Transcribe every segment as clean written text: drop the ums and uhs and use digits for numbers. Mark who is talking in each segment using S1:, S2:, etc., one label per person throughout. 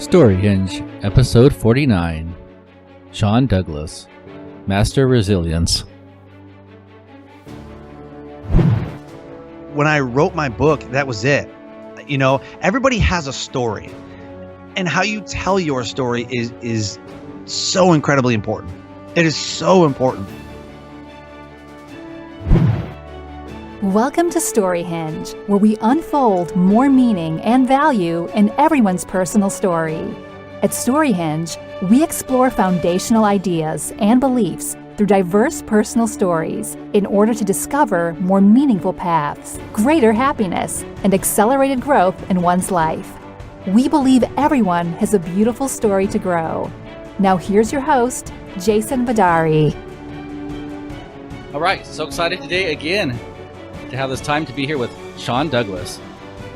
S1: StoryHInge, Episode 49. Sean Douglas, Master Resilience.
S2: When I wrote my book, that was it. You know, everybody has a story, and how you tell your story is so incredibly important. It is so important.
S3: Welcome to StoryHinge, where we unfold more meaning and value in everyone's personal story. At StoryHinge, we explore foundational ideas and beliefs through diverse personal stories in order to discover more meaningful paths, greater happiness, and accelerated growth in one's life. We believe everyone has a beautiful story to grow. Now here's your host, Jason Badari.
S1: All right, so excited today again to have this time to be here with Sean Douglas.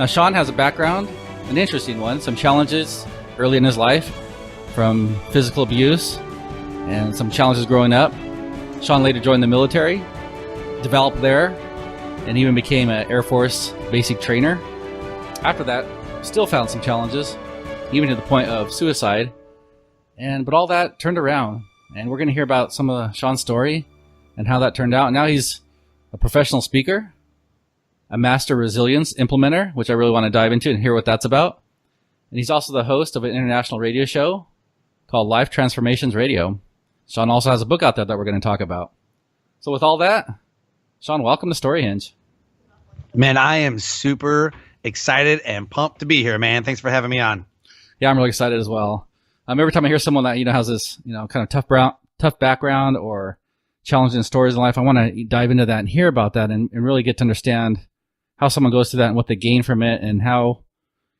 S1: Now, Sean has a background, an interesting one, some challenges early in his life from physical abuse and some challenges growing up. Sean later joined the military, developed there, and even became an Air Force basic trainer. After that, still found some challenges, even to the point of suicide. But all that turned around, and we're going to hear about some of Sean's story and how that turned out. And now he's a professional speaker, a master resilience implementer, which I really want to dive into and hear what that's about. And he's also the host of an international radio show called Life Transformations Radio. Sean also has a book out there that we're going to talk about. So with all that, Sean, welcome to StoryHinge.
S2: Man, I am super excited and pumped to be here, man. Thanks for having me on.
S1: Yeah, I'm really excited as well. Every time I hear someone that, has this, kind of tough background or challenging stories in life, I want to dive into that and hear about that and really get to understand how someone goes through that and what they gain from it and how,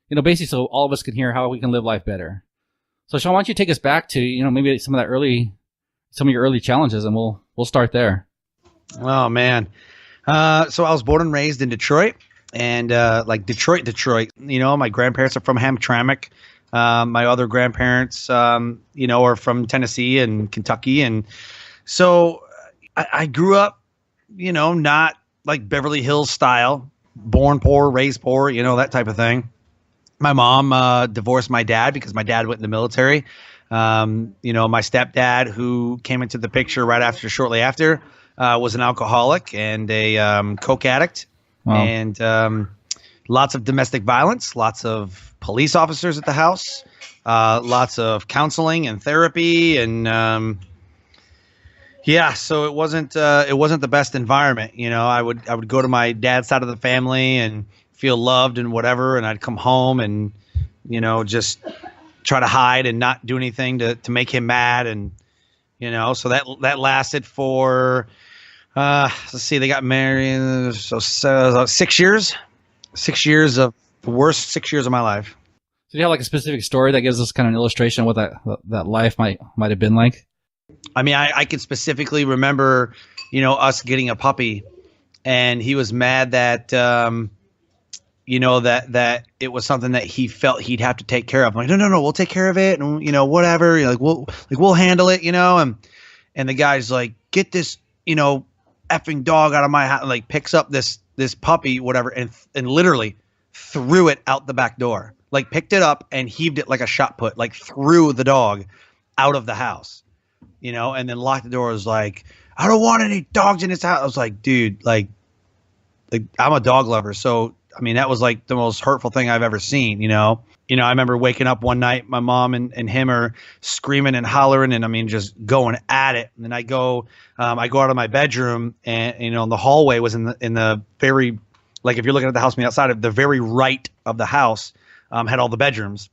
S1: basically so all of us can hear how we can live life better. So Sean, why don't you take us back to, maybe some of your early challenges, and we'll start there.
S2: Oh, man. So I was born and raised in Detroit, and Detroit, my grandparents are from Hamtramck. My other grandparents, are from Tennessee and Kentucky. And so I grew up, not like Beverly Hills style, born poor, raised poor, that type of thing. My mom divorced my dad because my dad went in the military. My stepdad, who came into the picture shortly after, was an alcoholic and a coke addict. Wow. And lots of domestic violence, lots of police officers at the house, lots of counseling and therapy, and so it wasn't the best environment. I would go to my dad's side of the family and feel loved and whatever, and I'd come home and just try to hide and not do anything to make him mad, and so that lasted for let's see, they got married, so 6 years. 6 years of the worst 6 years of my life.
S1: So do you have like a specific story that gives us kind of an illustration of what that life might have been like?
S2: I mean, I could specifically remember, us getting a puppy, and he was mad that, that it was something that he felt he'd have to take care of. I'm like, no, we'll take care of it, and whatever. We'll handle it, and the guy's like, get this, effing dog out of my house. Like, picks up this puppy, whatever, and literally threw it out the back door. Like, picked it up and heaved it like a shot put, like threw the dog out of the house, and then locked the door. Was like, I don't want any dogs in this house. I was like, dude, like I'm a dog lover. So, I mean, that was like the most hurtful thing I've ever seen, I remember waking up one night, my mom and him are screaming and hollering, and I mean, just going at it. And then I go out of my bedroom, and, the hallway was in the very, like, if you're looking at the house from the outside, of the very right of the house, had all the bedrooms.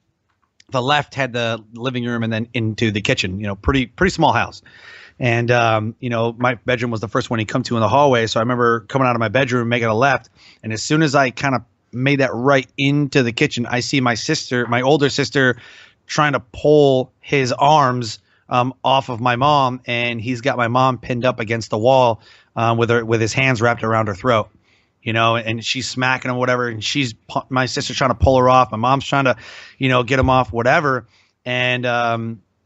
S2: The left had the living room, and then into the kitchen, pretty small house. And, my bedroom was the first one he come to in the hallway. So I remember coming out of my bedroom, making a left. And as soon as I kind of made that right into the kitchen, I see my older sister, trying to pull his arms off of my mom. And he's got my mom pinned up against the wall with his hands wrapped around her throat. And she's smacking him, whatever. And my sister's trying to pull her off. My mom's trying to, get him off, whatever. And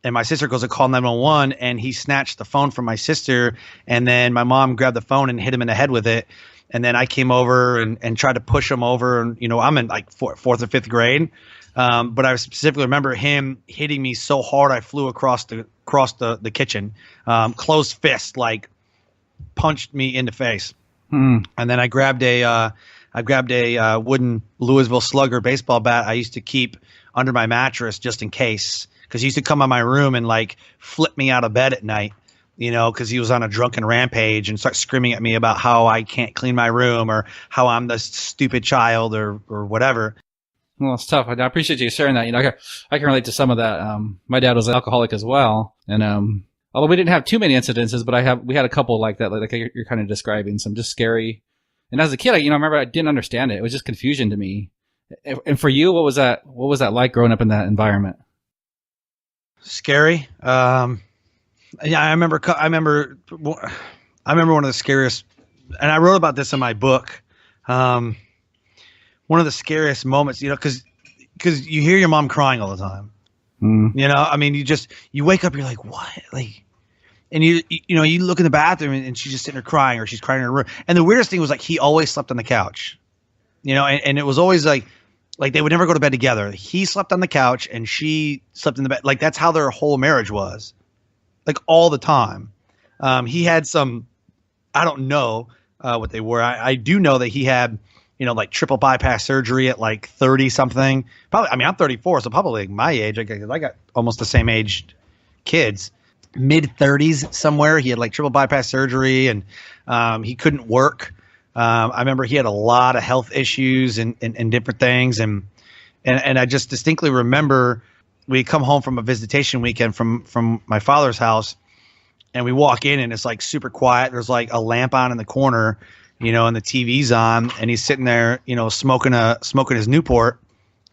S2: my sister goes to call 911, and he snatched the phone from my sister. And then my mom grabbed the phone and hit him in the head with it. And then I came over and tried to push him over. And, I'm in like fourth or fifth grade. But I specifically remember him hitting me so hard I flew across the kitchen, closed fist, like punched me in the face. And then I grabbed a wooden Louisville Slugger baseball bat I used to keep under my mattress just in case, because he used to come on my room and like flip me out of bed at night, because he was on a drunken rampage and start screaming at me about how I can't clean my room or how I'm the stupid child or whatever.
S1: Well, it's tough. I appreciate you sharing that. I can relate to some of that. My dad was an alcoholic as well, and although we didn't have too many incidences, but we had a couple like that, like you're kind of describing, some just scary. And as a kid, I remember I didn't understand it. It was just confusion to me. And for you, what was that like growing up in that environment?
S2: Scary. Yeah, I remember one of the scariest, and I wrote about this in my book. One of the scariest moments, because you hear your mom crying all the time. You wake up, you're like, what? Like, and you look in the bathroom and she's just sitting there crying, or she's crying in her room. And the weirdest thing was, like, he always slept on the couch, and it was always like they would never go to bed together. He slept on the couch and she slept in the bed. Like, that's how their whole marriage was, like, all the time. He had some, I don't know what they were. I do know that he had, like triple bypass surgery at like 30 something. Probably, I mean, I'm 34, so probably like my age. I got almost the same aged kids, mid 30s somewhere. He had like triple bypass surgery, and he couldn't work. I remember he had a lot of health issues and different things. And I just distinctly remember we come home from a visitation weekend from my father's house, and we walk in and it's like super quiet. There's like a lamp on in the corner, and the TV's on, and he's sitting there, smoking his Newport.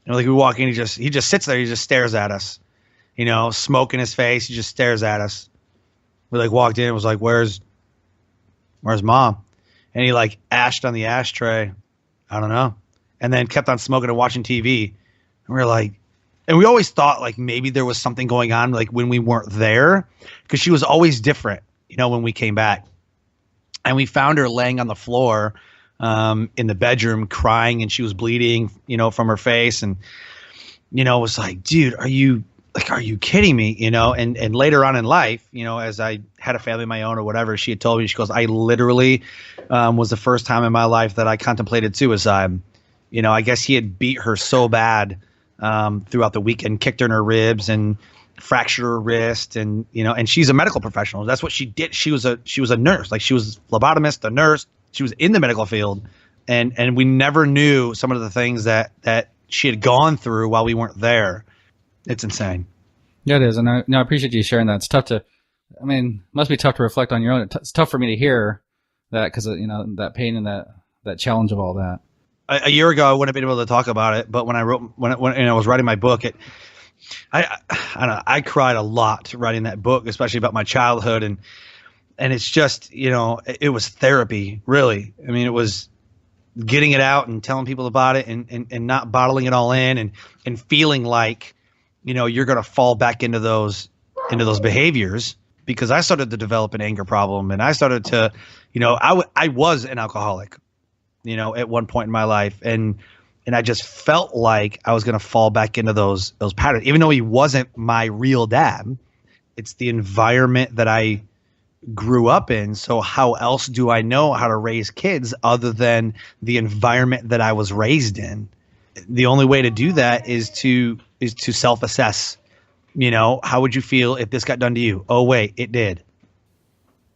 S2: And like we walk in, he just sits there. He just stares at us, smoke in his face. He just stares at us. We like walked in and was like, where's mom? And he like ashed on the ashtray. I don't know. And then kept on smoking and watching TV. And we were like, and we always thought like maybe there was something going on, like when we weren't there, because she was always different, when we came back. And we found her laying on the floor in the bedroom crying, and she was bleeding, from her face. And, it was like, dude, are you kidding me? And later on in life, as I had a family of my own or whatever, she had told me, she goes, I literally was the first time in my life that I contemplated suicide. I guess he had beat her so bad throughout the weekend, kicked her in her ribs and fractured her wrist, and and she's a medical professional. That's what she did. She was a nurse. Like, she was a phlebotomist, a nurse. She was in the medical field, and we never knew some of the things that she had gone through while we weren't there. It's insane.
S1: Yeah, it is, and I appreciate you sharing that. It's tough to, must be tough to reflect on your own. It's tough for me to hear that because that pain and that challenge of all that.
S2: A year ago, I wouldn't have been able to talk about it, but when I was writing my book, I cried a lot writing that book, especially about my childhood, and it's just, it was therapy, really. It was getting it out and telling people about it, and not bottling it all in, and feeling like, you're going to fall back into those behaviors, because I started to develop an anger problem, and I started to, I was an alcoholic, at one point in my life, and I just felt like I was going to fall back into those patterns, even though he wasn't my real dad. It's the environment that I grew up in. So how else do I know how to raise kids other than the environment that I was raised in? The only way to do that is to self-assess. How would you feel if this got done to you? Oh, wait, it did.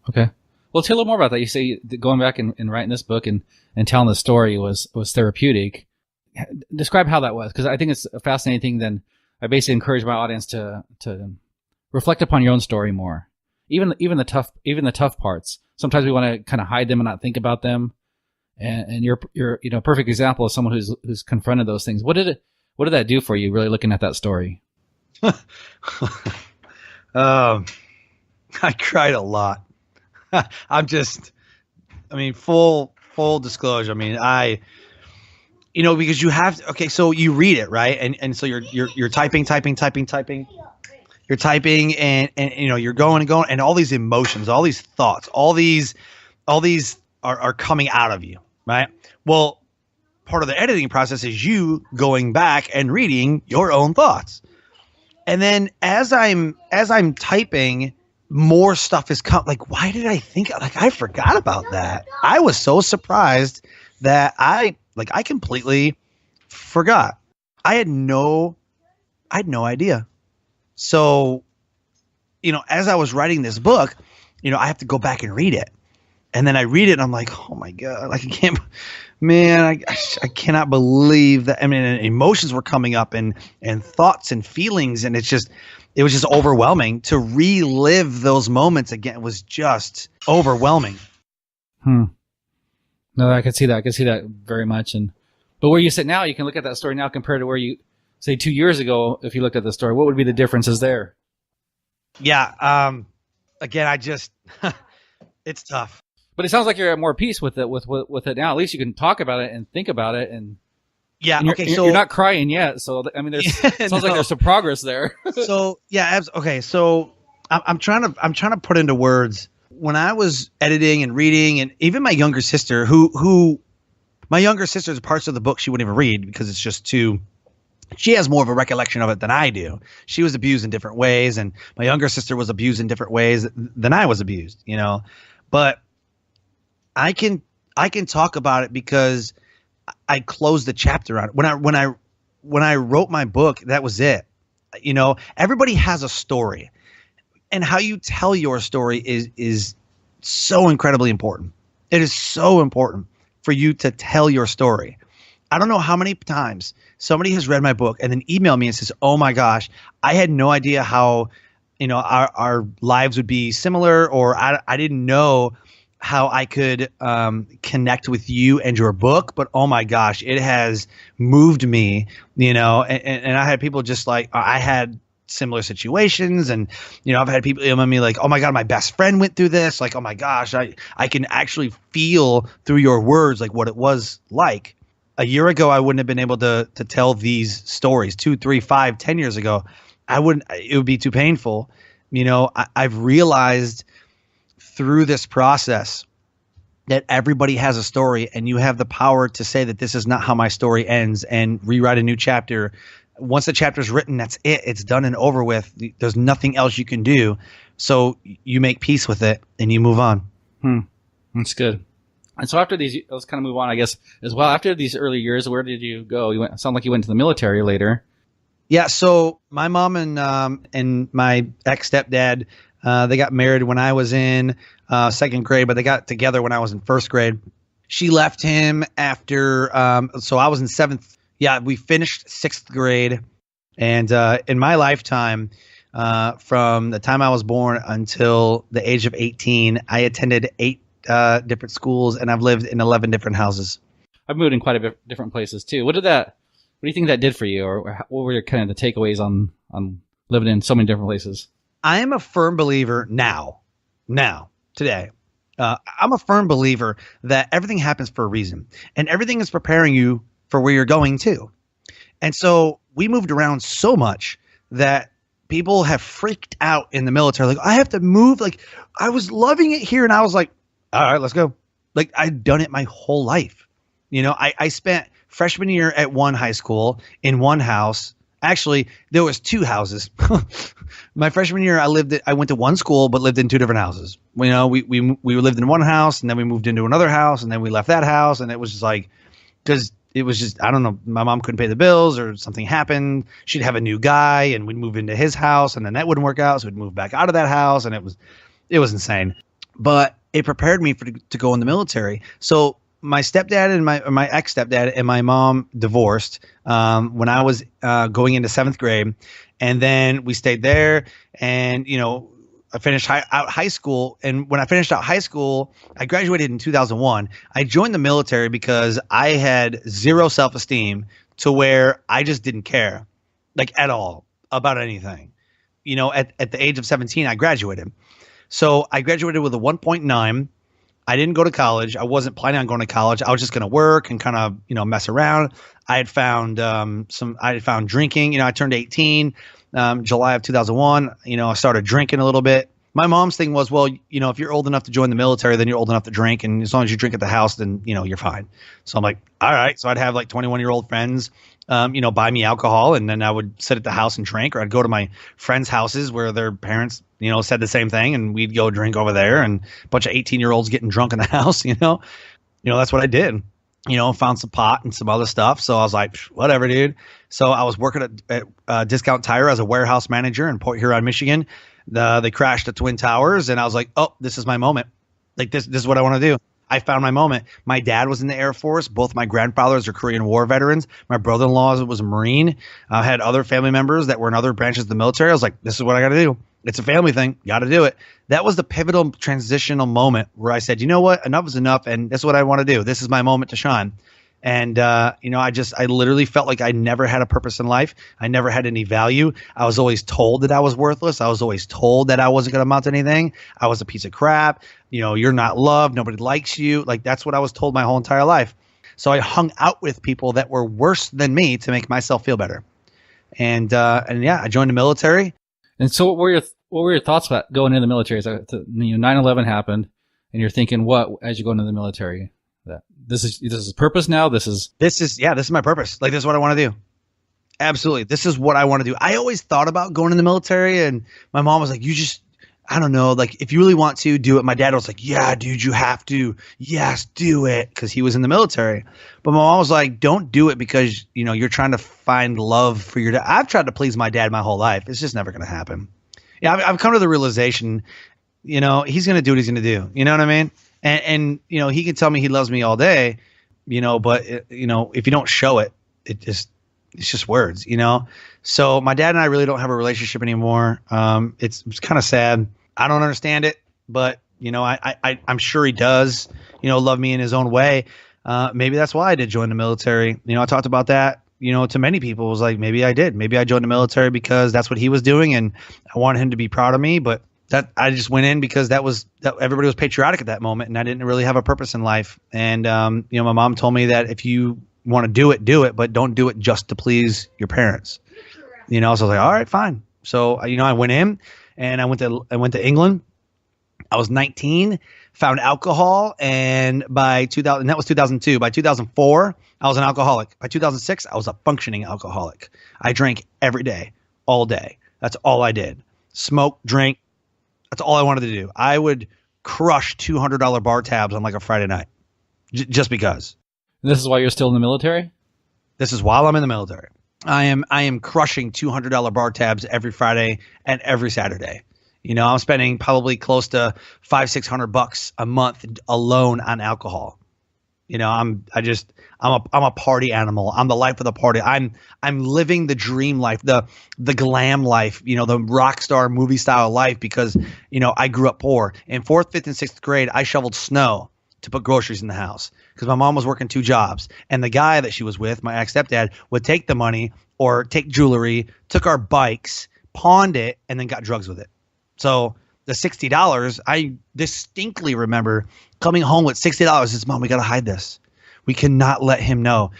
S1: Okay. Well, tell a little more about that. You say that going back and writing this book and telling the story was therapeutic. Describe how that was, because I think it's a fascinating thing. Then I basically encourage my audience to reflect upon your own story more, even the tough parts. Sometimes we want to kind of hide them and not think about them. And you're a perfect example of someone who's confronted those things. What did that do for you? Really looking at that story.
S2: I cried a lot. Full disclosure. Because you have to, okay, so you read it, right? And so you're typing. You're typing and you're going, and all these emotions, all these thoughts, all these are coming out of you, right? Well, part of the editing process is you going back and reading your own thoughts. And then as I'm typing, more stuff is coming. Like, why did I think, like, I forgot about that. I was so surprised that I completely forgot. I had no idea. So, as I was writing this book, I have to go back and read it. And then I read it and I'm like, oh my God, like I cannot believe that. I mean, emotions were coming up and thoughts and feelings. And it was just overwhelming to relive those moments again. It was just overwhelming.
S1: No, I could see that. I could see that very much. But where you sit now, you can look at that story now compared to where you say 2 years ago. If you looked at the story, what would be the differences there?
S2: Yeah. Again, it's tough.
S1: But it sounds like you're at more peace with it now. At least you can talk about it and think about it. And you're not crying yet. So I mean, sounds like there's some progress there.
S2: So yeah, okay. So I'm trying to put into words when I was editing and reading, and even my younger sister, my younger sister's parts of the book she wouldn't even read because it's just too. She has more of a recollection of it than I do. She was abused in different ways, and my younger sister was abused in different ways than I was abused. But I can talk about it because I closed the chapter on it. When I wrote my book, that was it. Everybody has a story, and how you tell your story is so incredibly important. It is so important for you to tell your story. I don't know how many times somebody has read my book and then emailed me and says, "Oh my gosh, I had no idea how, our lives would be similar, or I didn't know how I could connect with you and your book, but oh my gosh, it has moved me, and I had people just like, I had similar situations, and I've had people email me like, oh my God, my best friend went through this, like, oh my gosh, I can actually feel through your words like what it was like. A year ago, I wouldn't have been able to tell these stories. 2, 3, 5, 10 years ago, it would be too painful. I've realized through this process that everybody has a story, and you have the power to say that this is not how my story ends and rewrite a new chapter. Once the chapter's written, that's it. It's done and over with. There's nothing else you can do. So you make peace with it and you move on.
S1: That's good. And so after these, let's kind of move on, I guess, as well. After these early years, where did you go? It sounded like you went to the military later.
S2: Yeah. So my mom and my ex-stepdad, they got married when I was in second grade, but they got together when I was in first grade. She left him after, so I was in seventh. Yeah, we finished sixth grade. And in my lifetime, from the time I was born until the age of 18, I attended 8 different schools, and I've lived in 11 different houses.
S1: I've moved in quite a bit different places too. What do you think that did for you, or what were your kind of the takeaways on living in so many different places?
S2: I am a firm believer today. I'm a firm believer that everything happens for a reason, and everything is preparing you for where you're going to. And so we moved around so much that people have freaked out in the military. Like, I have to move. Like, I was loving it here, and I was like, all right, let's go. Like, I'd done it my whole life. I spent freshman year at one high school in one house. Actually, there was 2 houses. My freshman year, I went to one school, but lived in 2 different houses. We lived in one house, and then we moved into another house, and then we left that house, and it was just like, because it was just, I don't know, my mom couldn't pay the bills or something happened. She'd have a new guy, and we'd move into his house, and then that wouldn't work out, so we'd move back out of that house, and it was insane. But it prepared me to go in the military. So my stepdad and my ex-stepdad and my mom divorced when I was going into 7th grade. And then we stayed there, and, I finished out high school. And when I finished out high school, I graduated in 2001. I joined the military because I had zero self-esteem to where I just didn't care, like, at all about anything. At the age of 17, I graduated. So I graduated with a 1.9. I didn't go to college. I wasn't planning on going to college. I was just going to work and kind of, mess around. I had found drinking. I turned 18, July of 2001. I started drinking a little bit. My mom's thing was, well, if you're old enough to join the military, then you're old enough to drink. And as long as you drink at the house, then, you're fine. So I'm like, all right. So I'd have like 21-year-old friends, buy me alcohol. And then I would sit at the house and drink, or I'd go to my friends' houses where their parents, said the same thing. And we'd go drink over there, and a bunch of 18-year-olds getting drunk in the house, that's what I did. Found some pot and some other stuff. So I was like, whatever, dude. So I was working at Discount Tire as a warehouse manager in Port Huron, Michigan. They crashed the Twin Towers, and I was like, oh, this is my moment. Like, this is what I want to do. I found my moment. My dad was in the Air Force. Both my grandfathers are Korean War veterans. My brother-in-law was a Marine. I had other family members that were in other branches of the military. I was like, this is what I got to do. It's a family thing. Got to do it. That was the pivotal transitional moment where I said, you know what? Enough is enough, and this is what I want to do. This is my moment to shine. And, I literally felt like I never had a purpose in life. I never had any value. I was always told that I was worthless. I was always told that I wasn't going to amount to anything. I was a piece of crap. You're not loved. Nobody likes you. Like, that's what I was told my whole entire life. So I hung out with people that were worse than me to make myself feel better. And yeah, I joined the military.
S1: And so what were your thoughts about going into the military? 9/11 happened, and you're thinking what as you go into the military? That this is purpose now. This is
S2: my purpose. Like, this is what I want to do. Absolutely. This is what I want to do. I always thought about going in the military, and my mom was like, I don't know, like, if you really want to do it. My dad was like, yeah, dude, you have to. Yes, do it. Because he was in the military. But my mom was like, don't do it because, you're trying to find love for your dad. I've tried to please my dad my whole life. It's just never going to happen. Yeah, I've come to the realization, he's going to do what he's going to do. You know what I mean? And he can tell me he loves me all day, but if you don't show it, it's just words, So my dad and I really don't have a relationship anymore. It's kind of sad. I don't understand it, but I'm sure he does, love me in his own way. Maybe that's why I did join the military. I talked about that, to many people. It was like, maybe I did. Maybe I joined the military because that's what he was doing, and I wanted him to be proud of me. But that I just went in because that everybody was patriotic at that moment, and I didn't really have a purpose in life. And my mom told me that if you want to do it, but don't do it just to please your parents. So I was like, all right, fine. So I went in, and I went to England. I was 19, found alcohol, and by 2000, and that was 2002. By 2004, I was an alcoholic. By 2006, I was a functioning alcoholic. I drank every day, all day. That's all I did. Smoke, drink. That's all I wanted to do. I would crush $200 bar tabs on like a Friday night, just because.
S1: This is why you're still in the military?
S2: This is while I'm in the military. I am crushing $200 bar tabs every Friday and every Saturday. I'm spending probably close to $500-600 a month alone on alcohol. I'm a party animal. I'm the life of the party. I'm living the dream life, the glam life, the rock star movie style life, because, I grew up poor. In 4th, 5th, and 6th grade, I shoveled snow to put groceries in the house because my mom was working 2 jobs. And the guy that she was with, my ex-stepdad, would take the money or take jewelry, took our bikes, pawned it, and then got drugs with it. So the $60, I distinctly remember coming home with $60. It's, Mom, we got to hide this. We cannot let him know.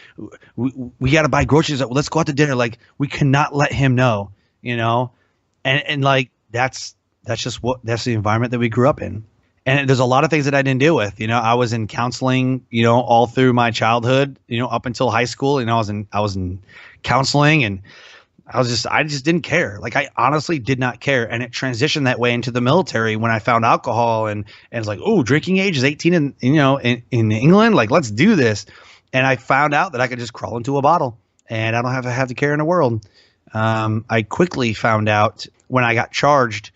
S2: We got to buy groceries. Let's go out to dinner. Like, we cannot let him know, and like, that's the environment that we grew up in. And there's a lot of things that I didn't deal with. I was in counseling, all through my childhood, up until high school. I was in counseling, and I just didn't care. Like, I honestly did not care. And it transitioned that way into the military when I found alcohol, and it's like, oh, drinking age is 18 in England. Like, let's do this. And I found out that I could just crawl into a bottle and I don't have to care in the world. I quickly found out when I got charged.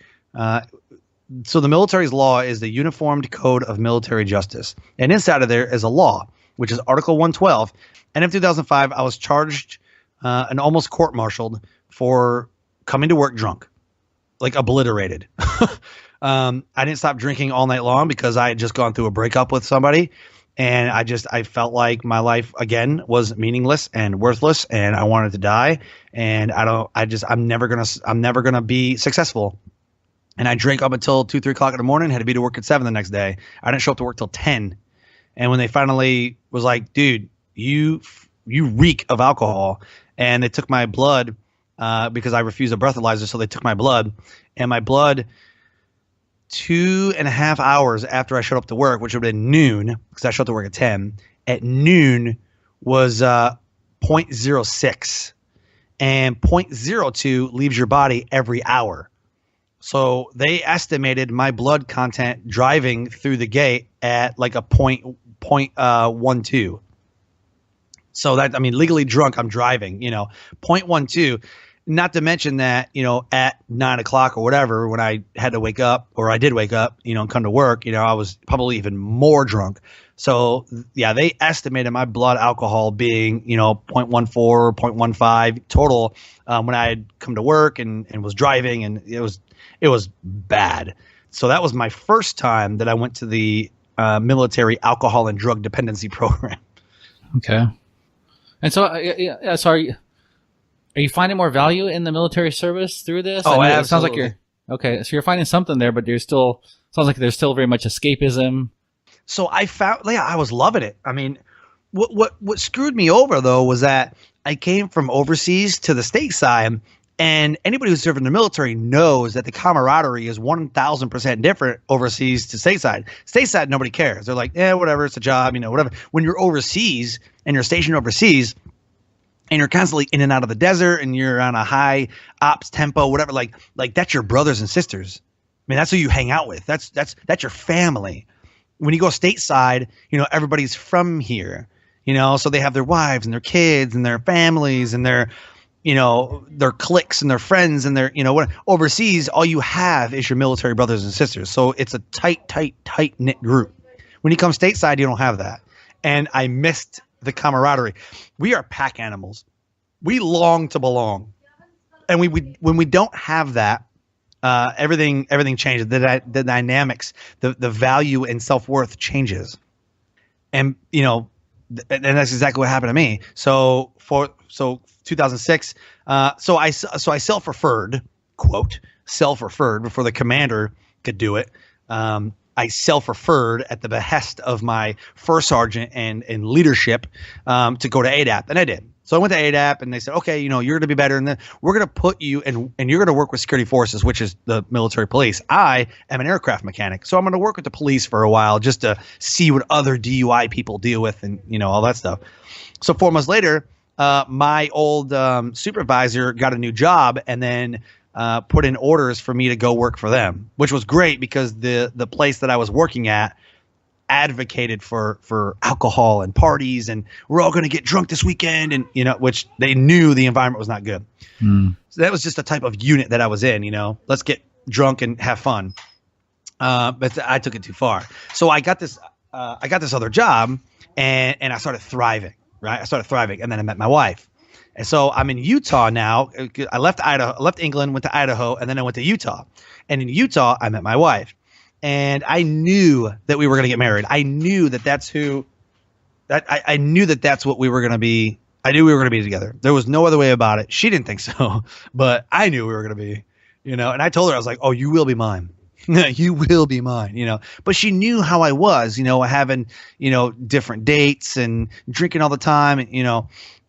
S2: So the military's law is the Uniformed Code of Military Justice. And inside of there is a law, which is Article 112. And in 2005, I was charged and almost court-martialed for coming to work drunk, like obliterated. I didn't stop drinking all night long because I had just gone through a breakup with somebody. And I felt like my life again was meaningless and worthless, and I wanted to die. And I'm never gonna be successful. And I drank up until 2, 3 o'clock in the morning, had to be to work at 7 the next day. I didn't show up to work till 10. And when they finally was like, dude, you reek of alcohol. And they took my blood because I refused a breathalyzer. So they took my blood, and my blood 2.5 hours after I showed up to work, which would have been noon, because I showed up to work at 10. At noon was 0.06, and 0.02 leaves your body every hour. So they estimated my blood content driving through the gate at like a 0.12. So that, I mean, legally drunk, I'm driving, 0.12. Not to mention that, at 9 o'clock or whatever, when I had to wake up, or I did wake up, and come to work, I was probably even more drunk. So yeah, they estimated my blood alcohol being, 0.14 or 0.15 total when I had come to work and was driving, and it was bad. So that was my first time that I went to the military alcohol and drug dependency program.
S1: Okay. And so, so are you finding more value in the military service through this?
S2: Oh,
S1: I mean,
S2: absolutely.
S1: it sounds like okay. So you're finding something there, but sounds like there's still very much escapism.
S2: So I found, I was loving it. I mean, what screwed me over though was that I came from overseas to the stateside, and anybody who's served in the military knows that the camaraderie is 1,000% different overseas to stateside. Stateside, nobody cares. They're like, whatever, it's a job, whatever. When you're overseas and you're stationed overseas, and you're constantly in and out of the desert, and you're on a high ops tempo, whatever, like that's your brothers and sisters. I mean, that's who you hang out with. That's your family. When you go stateside, everybody's from here, so they have their wives and their kids and their families and their cliques and their friends and their, what. Overseas, all you have is your military brothers and sisters. So it's a tight knit group. When you come stateside, you don't have that. And I missed the camaraderie. We are pack animals. We long to belong. And when we don't have that, everything changes. The dynamics, the value and self-worth changes. And and that's exactly what happened to me. So 2006, so I self-referred, quote, self-referred before the commander could do it. I self-referred at the behest of my first sergeant and leadership to go to ADAP, and I did. So I went to ADAP, and they said, okay, you're going to be better, and we're going to put you and you're going to work with security forces, which is the military police. I am an aircraft mechanic, so I'm going to work with the police for a while just to see what other DUI people deal with, and all that stuff. So 4 months later, my old supervisor got a new job, and then put in orders for me to go work for them, which was great because the place that I was working at advocated for alcohol and parties, and we're all going to get drunk this weekend, and which they knew the environment was not good. So that was just the type of unit that I was in. Let's get drunk and have fun. But I took it too far. So I got this other job, and I started thriving. Right, I started thriving, and then I met my wife. And so I'm in Utah now. I left England, went to Idaho, and then I went to Utah. And in Utah, I met my wife. And I knew that we were going to get married. I knew that that's what we were going to be. I knew we were going to be together. There was no other way about it. She didn't think so, but I knew we were going to be, and I told her, I was like, oh, you will be mine. You will be mine, but she knew how I was, having, different dates and drinking all the time,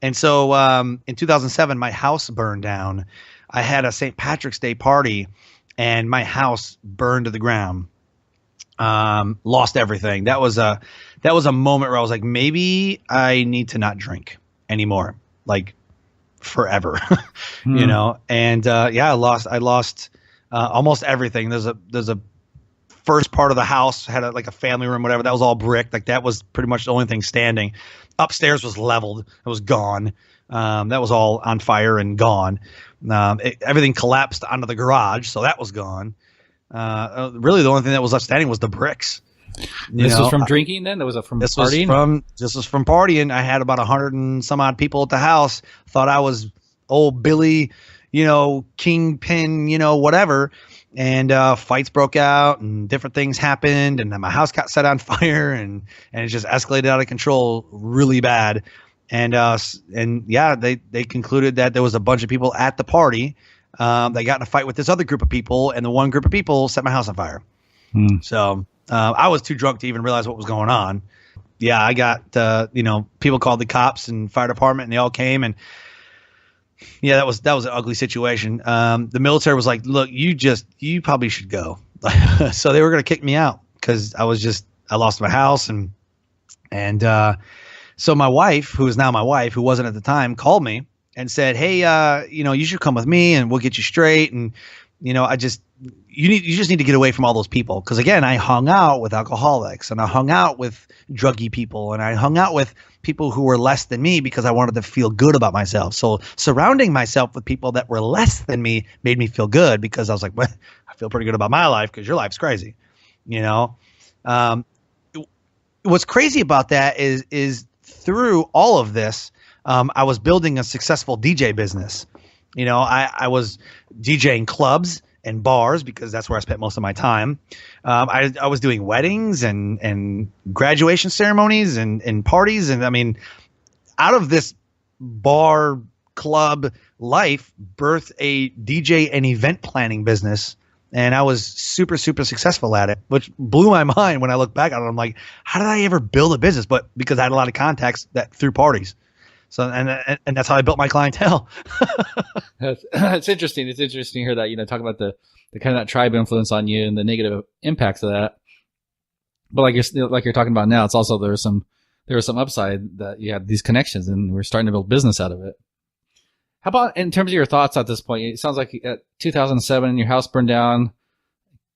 S2: and so in 2007, my house burned down. I had a St. Patrick's Day party, and my house burned to the ground. Lost everything. That was a moment where I was like, maybe I need to not drink anymore, like forever, and I lost almost everything. There's a first part of the house had a family room, whatever. That was all brick. Like that was pretty much the only thing standing. Upstairs was leveled. It was gone. That was all on fire and gone. Everything collapsed onto the garage, so that was gone. Really, the only thing that was left standing was the bricks.
S1: This was from drinking then? That was from partying?
S2: This was from partying. I had about 100 and some odd people at the house. Thought I was old Billy, kingpin, whatever. And fights broke out and different things happened. And then my house got set on fire and it just escalated out of control really bad. And they concluded that there was a bunch of people at the party that got in a fight with this other group of people. And the one group of people set my house on fire. So I was too drunk to even realize what was going on. Yeah, I got, people called the cops and fire department, and they all came. And yeah, that was an ugly situation. The military was like, look, you probably should go. So they were going to kick me out because I lost my house. And so my wife, who is now my wife, who wasn't at the time, called me and said, hey, you should come with me and we'll get you straight. And, you just need to get away from all those people. Cause again, I hung out with alcoholics and I hung out with druggy people and I hung out with people who were less than me because I wanted to feel good about myself. So surrounding myself with people that were less than me made me feel good because I was like, well, I feel pretty good about my life because your life's crazy. What's crazy about that is through all of this, I was building a successful DJ business. I was DJing clubs and bars because that's where I spent most of my time. I was doing weddings and graduation ceremonies and parties. And I mean, out of this bar club life birthed a DJ and event planning business. And I was super, super successful at it, which blew my mind when I look back on it. I'm like, how did I ever build a business? But because I had a lot of contacts through parties. So, and that's how I built my clientele.
S1: It's interesting. It's interesting to hear that, talk about the kind of that tribe influence on you and the negative impacts of that. But like you're talking about now, it's also, there was some upside that you had these connections and we're starting to build business out of it. How about in terms of your thoughts at this point? It sounds like at 2007, your house burned down,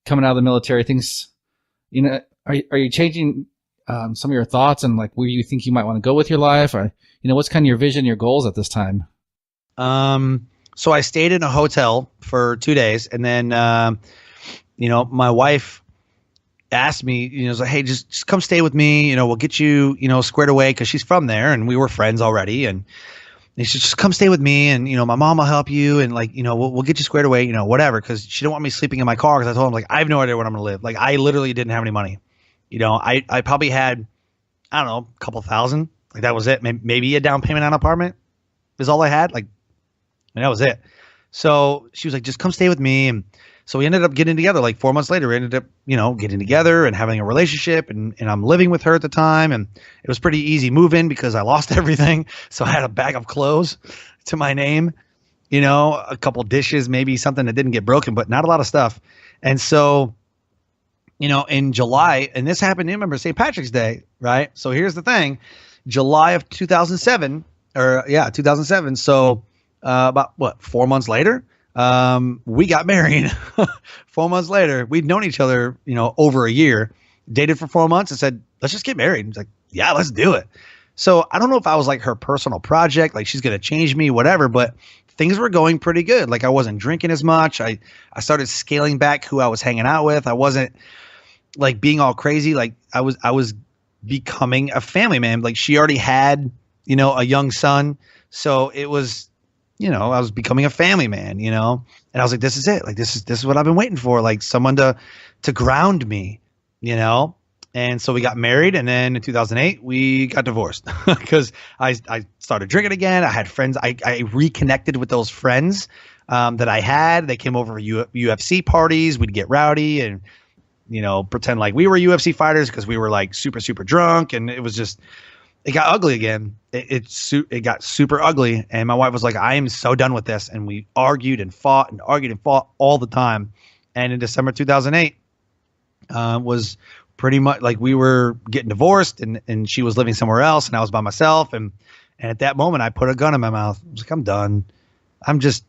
S1: coming out of the military, things, are you changing some of your thoughts and like where you think you might want to go with your life? Or, what's kind of your vision, your goals at this time?
S2: So I stayed in a hotel for 2 days and then, my wife asked me, like, hey, just come stay with me. We'll get you, squared away. Cause she's from there and we were friends already. And she said, just come stay with me. And, my mom will help you. And like, we'll get you squared away, whatever. Cause she didn't want me sleeping in my car. Cause I told him like, I have no idea where I'm going to live. Like I literally didn't have any money. I probably had, I don't know, a couple thousand. Like that was it. Maybe a down payment on an apartment is all I had. Like, and that was it. So she was like, just come stay with me. And so we ended up getting together like 4 months later. We ended up, getting together and having a relationship and I'm living with her at the time. And it was pretty easy move-in because I lost everything. So I had a bag of clothes to my name, a couple dishes, maybe something that didn't get broken, but not a lot of stuff. And so, in July, and this happened, you remember St. Patrick's Day, right? So here's the thing, July of 2007. So about 4 months later, we got married. 4 months later, we'd known each other, over a year, dated for 4 months and said, let's just get married. He's like, yeah, let's do it. So I don't know if I was like her personal project, like she's going to change me, whatever, but things were going pretty good. Like I wasn't drinking as much. I started scaling back who I was hanging out with. I wasn't like being all crazy. Like I was becoming a family man. Like she already had, a young son. So it was, I was becoming a family man, and I was like, this is it. Like, this is what I've been waiting for. Like someone to ground me, And so we got married. And then in 2008, we got divorced because I started drinking again. I had friends. I reconnected with those friends that I had. They came over for UFC parties. We'd get rowdy and, pretend like we were UFC fighters because we were like super, super drunk. And it was just, it got ugly again. It got super ugly. And my wife was like, I am so done with this. And we argued and fought all the time. And in December 2008 was pretty much like we were getting divorced and she was living somewhere else and I was by myself. And at that moment I put a gun in my mouth. I was like, I'm done. I'm just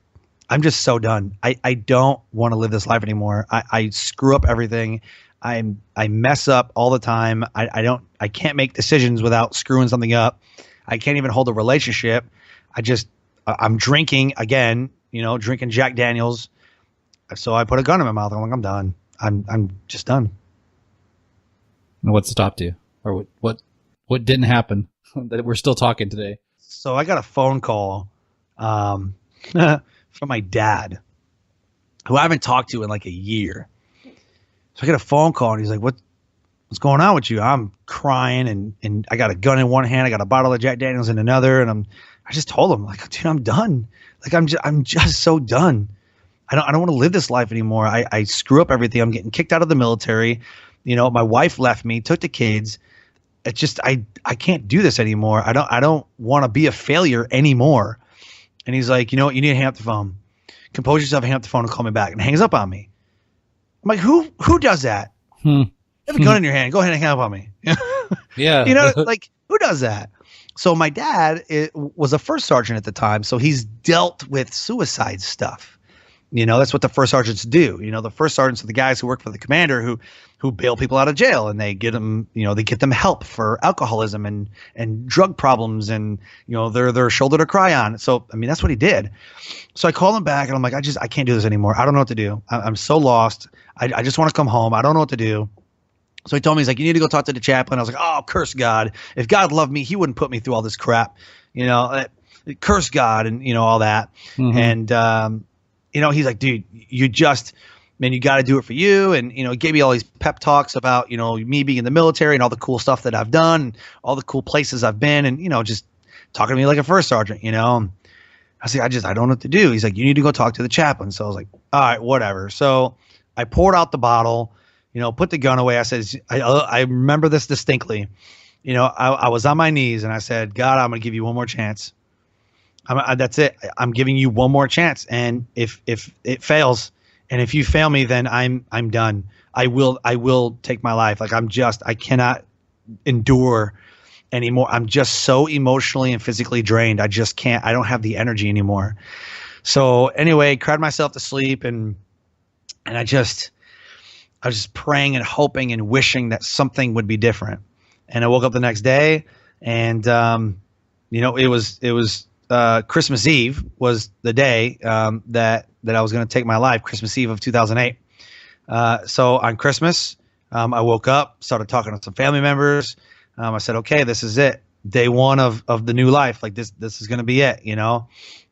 S2: so done. I don't want to live this life anymore. I screw up everything. I mess up all the time. I can't make decisions without screwing something up. I can't even hold a relationship. I'm drinking again, drinking Jack Daniels. So I put a gun in my mouth. I'm like, I'm done. I'm just done.
S1: And what stopped you? Or what didn't happen that we're still talking today?
S2: So I got a phone call from my dad, who I haven't talked to in like a year. So I get a phone call and he's like, what's going on with you? I'm crying and I got a gun in one hand. I got a bottle of Jack Daniels in another. And I just told him like, dude, I'm done. Like, I'm just so done. I don't want to live this life anymore. I screw up everything. I'm getting kicked out of the military. My wife left me, took the kids. It's just, I can't do this anymore. I don't want to be a failure anymore. And he's like, you know what? You need to hang up the phone. Compose yourself, hang up the phone and call me back. And hangs up on me. I'm like, who does that?
S1: Hmm.
S2: You have a gun in your hand. Go ahead and hang up on me.
S1: Yeah.
S2: You know, like who does that? So my dad was a first sergeant at the time. So he's dealt with suicide stuff. You know, that's what the first sergeants do. You know, the first sergeants are the guys who work for the commander who bail people out of jail, and they get them, you know, they get them help for alcoholism and drug problems, and, you know, they're their shoulder to cry on. So, I mean, that's what he did. So I call him back and I'm like, I can't do this anymore. I don't know what to do. I'm so lost. I just want to come home. I don't know what to do. So he told me, he's like, you need to go talk to the chaplain. I was like, oh, curse God. If God loved me, he wouldn't put me through all this crap, you know, curse God and, you know, all that.
S1: Mm-hmm.
S2: And, you know, he's like, dude, you got to do it for you. And, you know, he gave me all these pep talks about, you know, me being in the military and all the cool stuff that I've done, and all the cool places I've been, and, you know, just talking to me like a first sergeant, you know. And I was like, I don't know what to do. He's like, you need to go talk to the chaplain. So I was like, all right, whatever. So I poured out the bottle, you know, put the gun away. I said, I remember this distinctly. You know, I was on my knees and I said, God, I'm going to give you one more chance. That's it. I'm giving you one more chance. And if it fails, and if you fail me, then I'm done. I will take my life. Like I cannot endure anymore. I'm just so emotionally and physically drained. I just can't. I don't have the energy anymore. So anyway, cried myself to sleep, and I was just praying and hoping and wishing that something would be different. And I woke up the next day, and you know, it was Christmas Eve was the day that I was going to take my life. Christmas Eve of 2008. So on Christmas, I woke up, started talking to some family members. I said, okay, this is it. Day one of the new life. Like this is going to be it, you know?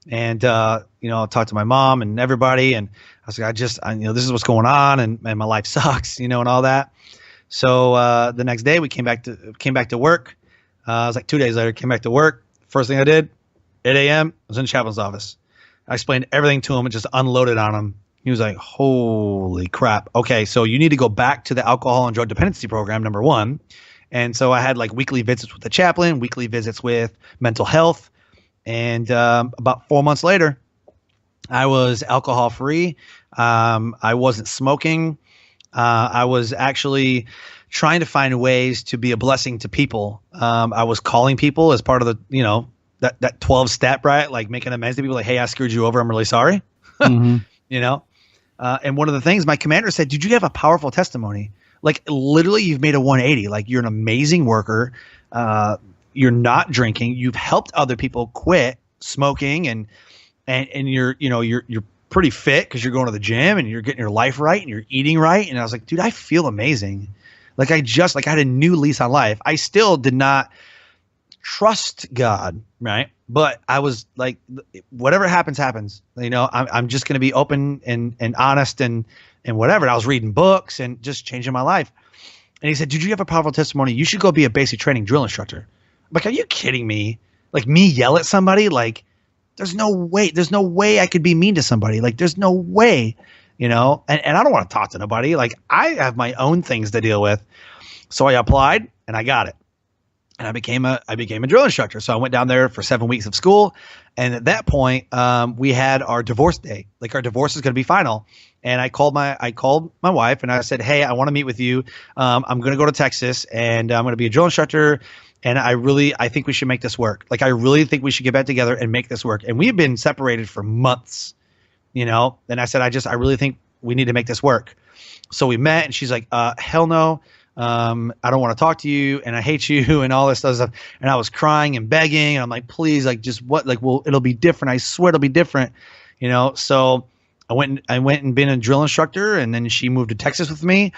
S2: And, you know, I talked to my mom and everybody, and I was like, you know, this is what's going on, and my life sucks, you know, and all that. So, the next day we came back to work. It was like 2 days later, came back to work. First thing I did, 8 a.m., I was in the chaplain's office. I explained everything to him and just unloaded on him. He was like, holy crap. Okay, so you need to go back to the alcohol and drug dependency program, number one. And so I had like weekly visits with the chaplain, weekly visits with mental health. And about 4 months later, I was alcohol free. I wasn't smoking. I was actually trying to find ways to be a blessing to people. I was calling people as part of the, you know, that 12 step, right? Like making amends to people, like, hey, I screwed you over. I'm really sorry.
S1: Mm-hmm.
S2: You know? And one of the things my commander said, dude, you have a powerful testimony. Like literally you've made a 180. Like you're an amazing worker. You're not drinking. You've helped other people quit smoking, and you're, you know, you're pretty fit because you're going to the gym and you're getting your life right and you're eating right. And I was like, dude, I feel amazing. Like I had a new lease on life. I still did not trust God, right? But I was like, whatever happens, happens. You know, I'm just going to be open and honest and whatever. And I was reading books and just changing my life. And he said, dude, you have a powerful testimony. You should go be a basic training drill instructor. I'm like, are you kidding me? Like me yell at somebody? Like there's no way I could be mean to somebody. Like there's no way, you know, and I don't want to talk to nobody. Like I have my own things to deal with. So I applied and I got it. And I became a drill instructor. So I went down there for 7 weeks of school. And at that point, we had our divorce day. Like our divorce is going to be final. And I called my wife and I said, hey, I want to meet with you. I'm going to go to Texas and I'm going to be a drill instructor. And I think we should make this work. Like I really think we should get back together and make this work. And we've been separated for months, you know. And I said, I really think we need to make this work. So we met and she's like, hell no. I don't want to talk to you and I hate you and all this other stuff. And I was crying and begging and I'm like, please, like just what, like, well, it'll be different. I swear it'll be different, you know? So I went and been a drill instructor, and then she moved to Texas with me,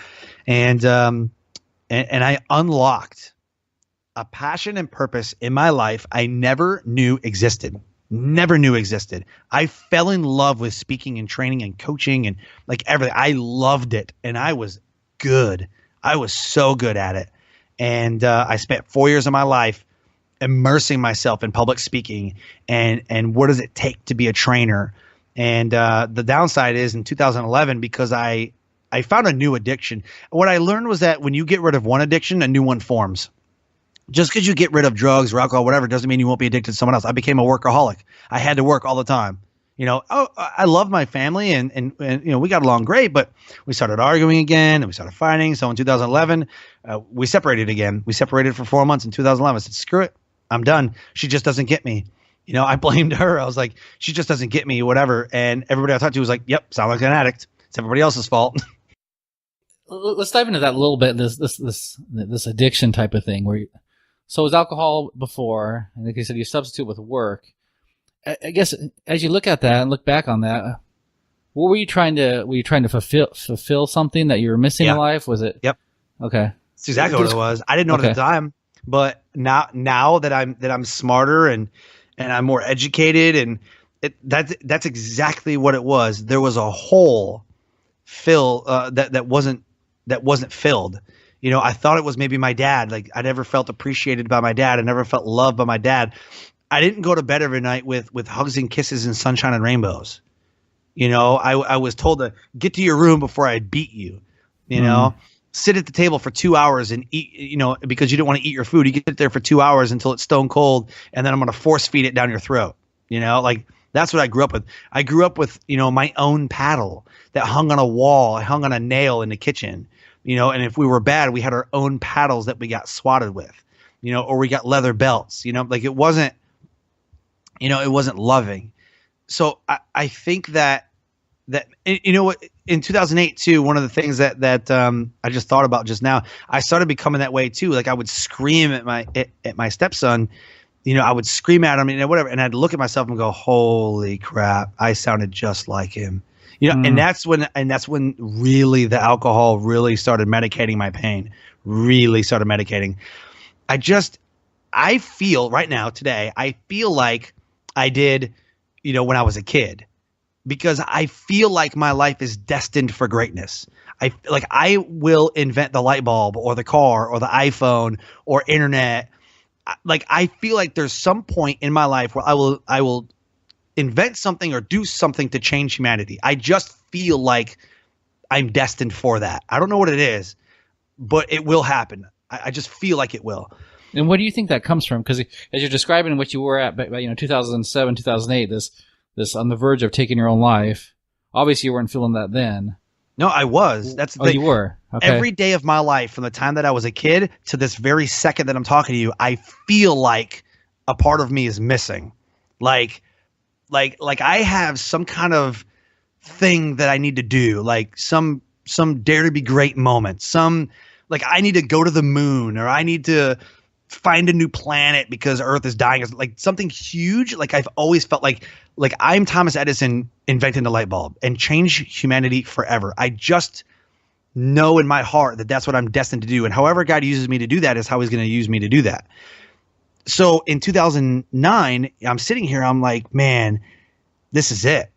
S2: and I unlocked a passion and purpose in my life I never knew existed. I fell in love with speaking and training and coaching and like everything. I loved it and I was good. I was so good at it. And I spent 4 years of my life immersing myself in public speaking and what does it take to be a trainer. And the downside is in 2011, because I found a new addiction. What I learned was that when you get rid of one addiction, a new one forms. Just because you get rid of drugs or alcohol, whatever, doesn't mean you won't be addicted to someone else. I became a workaholic. I had to work all the time. I love my family and we got along great, but we started arguing again and we started fighting. So in 2011, we separated again. We separated for 4 months in 2011. I said, screw it. I'm done. She just doesn't get me. I blamed her. I was like, she just doesn't get me, whatever. And everybody I talked to was like, yep, sound like an addict. It's everybody else's fault.
S1: Let's dive into that a little bit. This addiction type of thing so it was alcohol before, and like you said, you substitute with work. I guess as you look at that and look back on that, what were you trying to fulfill something that you were missing in life? Was it?
S2: Yep.
S1: Okay.
S2: That's exactly what it was. I didn't know it at the time, but now that I'm smarter and I'm more educated, and that's exactly what it was. There was a hole that wasn't filled. I thought it was maybe my dad. Like, I never felt appreciated by my dad. I never felt loved by my dad. I didn't go to bed every night with hugs and kisses and sunshine and rainbows. I was told to get to your room before I beat you. Sit at the table for 2 hours and eat, because you didn't want to eat your food. You get there for 2 hours until it's stone cold, and then I'm going to force feed it down your throat. Like, that's what I grew up with. I grew up with, my own paddle that hung on a wall. I hung on a nail in the kitchen, and if we were bad, we had our own paddles that we got swatted with, or we got leather belts, like it wasn't loving. So I think that in 2008 too, one of the things that I just thought about just now, I started becoming that way too. Like, I would scream at my stepson, I would scream at him and whatever, and I'd look at myself and go, holy crap, I sounded just like him. And that's when really the alcohol really started medicating my pain, really started medicating. I feel right now today, I feel like I did, when I was a kid, because I feel like my life is destined for greatness. I will invent the light bulb or the car or the iPhone or internet. Like, I feel like there's some point in my life where I will invent something or do something to change humanity. I just feel like I'm destined for that. I don't know what it is, but it will happen. I just feel like it will.
S1: And what do you think that comes from? Because as you're describing what you were at, 2007, 2008, this on the verge of taking your own life. Obviously, you weren't feeling that then.
S2: No, I was. That's the thing.
S1: You were. Okay.
S2: Every day of my life, from the time that I was a kid to this very second that I'm talking to you, I feel like a part of me is missing. Like I have some kind of thing that I need to do, like some dare to be great moment. Like, I need to go to the moon, or I need to find a new planet because Earth is dying. Like, something huge. Like, I've always felt like I'm Thomas Edison inventing the light bulb and change humanity forever. I just know in my heart that that's what I'm destined to do. And however God uses me to do that is how he's going to use me to do that. So in 2009, I'm sitting here, I'm like, man, this is it.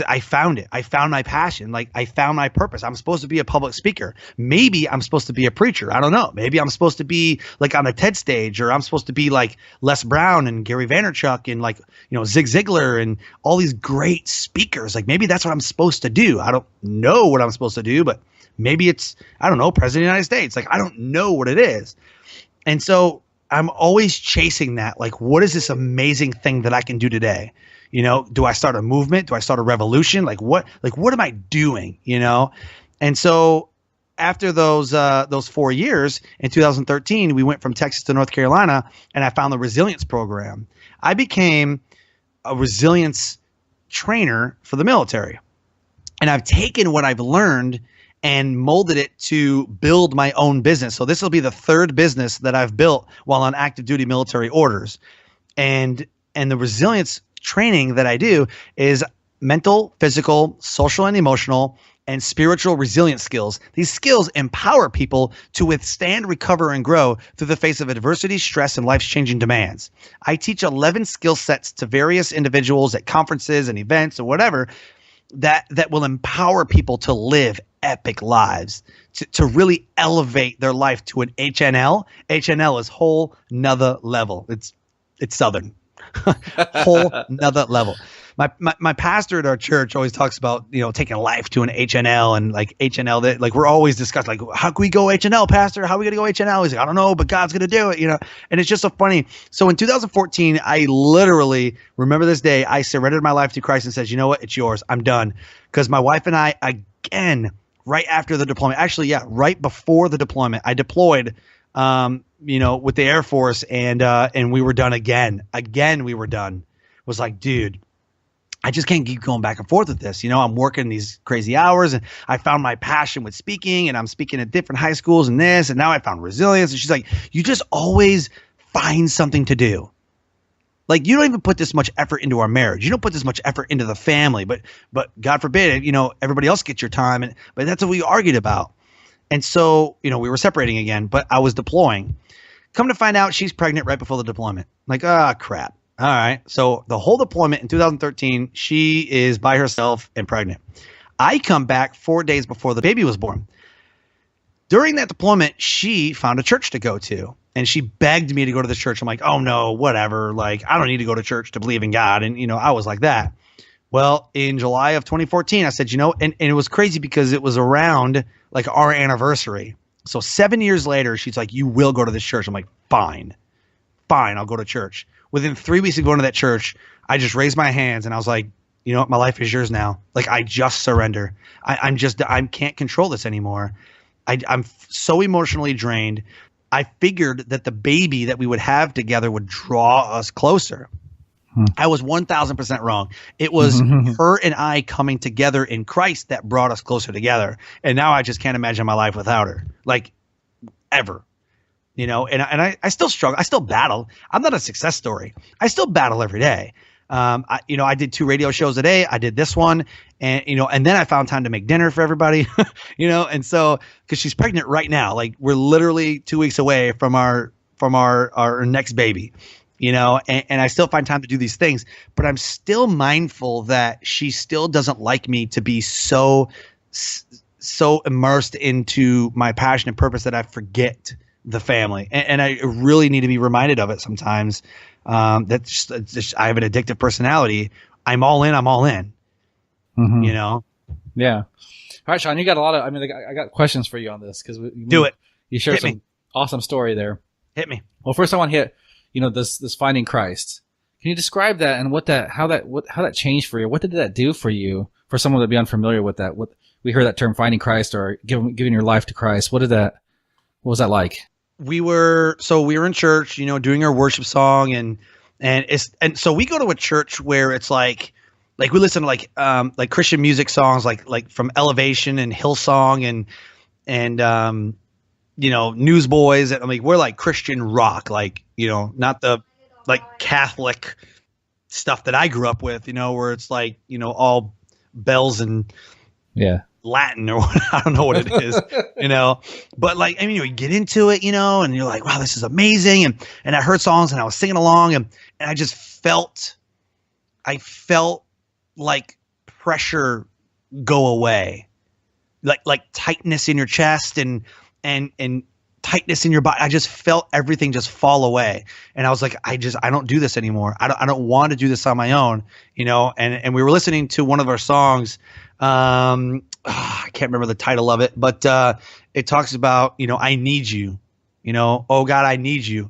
S2: I found it. I found my passion. Like, I found my purpose. I'm supposed to be a public speaker. Maybe I'm supposed to be a preacher. I don't know. Maybe I'm supposed to be like on a TED stage, or I'm supposed to be like Les Brown and Gary Vaynerchuk and Zig Ziglar and all these great speakers. Like, maybe that's what I'm supposed to do. I don't know what I'm supposed to do, but maybe it's, I don't know, President of the United States. Like, I don't know what it is. And so I'm always chasing that. Like, what is this amazing thing that I can do today? Do I start a movement? Do I start a revolution? Like, what am I doing? And so after those 4 years in 2013, we went from Texas to North Carolina, and I found the resilience program. I became a resilience trainer for the military, and I've taken what I've learned and molded it to build my own business. So this will be the third business that I've built while on active duty military orders. And the resilience training that I do is mental, physical, social and emotional, and spiritual resilience skills. These skills empower people to withstand, recover, and grow through the face of adversity, stress, and life's changing demands. I teach 11 skill sets to various individuals at conferences and events or whatever that will empower people to live epic lives, to really elevate their life to an HNL. HNL is whole nother level. It's Southern. Whole nother level. My pastor at our church always talks about, taking life to an HNL, and like HNL, that like we're always discussing, like, how can we go HNL, pastor? How are we going to go HNL? He's like, I don't know, but God's going to do it, and it's just so funny. So in 2014, I literally remember this day, I surrendered my life to Christ and says, you know what? It's yours. I'm done. Because my wife and I, again, right after the deployment, actually, yeah, right before the deployment, I deployed, with the Air Force, and we were done again. Again, we were done. It was like, dude, I just can't keep going back and forth with this. I'm working these crazy hours, and I found my passion with speaking, and I'm speaking at different high schools and this, and now I found resilience. And she's like, you just always find something to do. Like, you don't even put this much effort into our marriage. You don't put this much effort into the family, but God forbid, everybody else gets your time. But that's what we argued about. And so, we were separating again, but I was deploying. Come to find out, she's pregnant right before the deployment. Like, crap. All right. So the whole deployment in 2013, she is by herself and pregnant. I come back 4 days before the baby was born. During that deployment, she found a church to go to, and she begged me to go to the church. I'm like, oh no, whatever. Like, I don't need to go to church to believe in God. And, I was like that. Well, in July of 2014, I said, and it was crazy because it was around like our anniversary. So 7 years later, she's like, you will go to this church. I'm like, fine, I'll go to church. Within 3 weeks of going to that church, I just raised my hands and I was like, you know what? My life is yours now. Like, I just surrender. I can't control this anymore. I'm so emotionally drained. I figured that the baby that we would have together would draw us closer. I was 1,000% wrong. It was her and I coming together in Christ that brought us closer together. And now I just can't imagine my life without her, like, ever. And I still struggle. I still battle. I'm not a success story. I still battle every day. I did 2 radio shows a day. I did this one, and then I found time to make dinner for everybody, and so, cause she's pregnant right now, like we're literally 2 weeks away from our next baby, and I still find time to do these things, but I'm still mindful that she still doesn't like me to be so immersed into my passion and purpose that I forget the family. And I really need to be reminded of it sometimes. That's just, I have an addictive personality. I'm all in.
S1: Yeah. All right, Sean, you got a lot of, I got questions for you on this because you shared some awesome story there.
S2: Hit me.
S1: Well, first I want to hit, this finding Christ. Can you describe that and how that changed for you? What did that do for you? For someone to be unfamiliar with that, what we heard that term finding Christ or giving your life to Christ. What was that like?
S2: We were in church, doing our worship song, and so we go to a church where it's like we listen to like Christian music songs, like from Elevation and Hillsong and Newsboys. And we're like Christian rock, not the like Catholic stuff that I grew up with, where it's like, all bells and Latin or I don't know what it is, but you get into it, and you're like, wow, this is amazing. And I heard songs and I was singing along and I just felt like pressure go away, like tightness in your chest and tightness in your body. I just felt everything just fall away. And I was like, I don't do this anymore. I don't want to do this on my own, and we were listening to one of our songs. I can't remember the title of it, but it talks about, I need you, oh God, I need you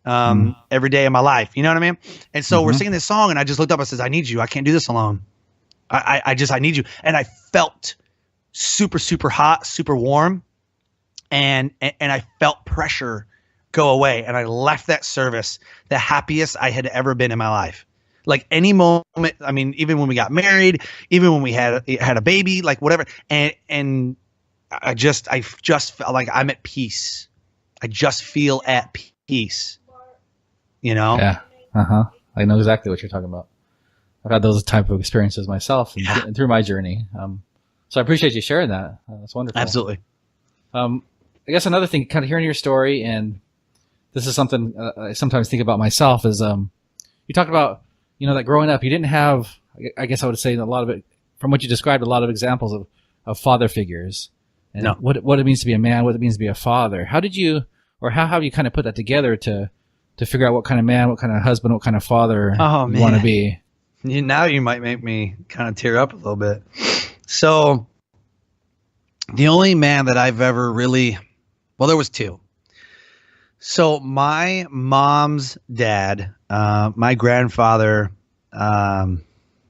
S2: every day of my life. You know what I mean? And so we're singing this song and I just looked up and says, I need you. I can't do this alone. I need you. And I felt super, super hot, super warm. And I felt pressure go away. And I left that service the happiest I had ever been in my life. Like any moment, even when we got married, even when we had a baby, like whatever. And I just felt like I'm at peace. I just feel at peace,
S1: Yeah. I know exactly what you're talking about. I've had those type of experiences myself and through my journey. So I appreciate you sharing that. That's wonderful.
S2: Absolutely.
S1: I guess another thing, kind of hearing your story, and this is something I sometimes think about myself, is you talked about, that growing up, you didn't have, I guess I would say a lot of it, from what you described, a lot of examples of father figures and what it means to be a man, what it means to be a father. How did you, or how have you kind of put that together to figure out what kind of man, what kind of husband, what kind of father you want to be?
S2: Now you might make me kind of tear up a little bit. So the only man that I've ever really, well, there was two. So my mom's dad, my grandfather,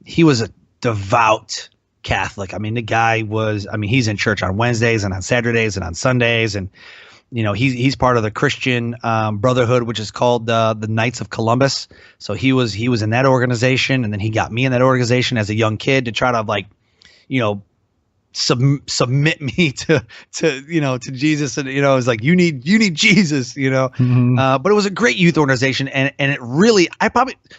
S2: he was a devout Catholic. I mean, the guy was, I mean, he's in church on Wednesdays and on Saturdays and on Sundays. And, you know, he's part of the Christian Brotherhood, which is called the Knights of Columbus. So he was in that organization. And then he got me in that organization as a young kid to try to, like, you know, submit me to you know, to Jesus. And, you know, it was like, you need Jesus, you know. But it was a great youth organization, and it really,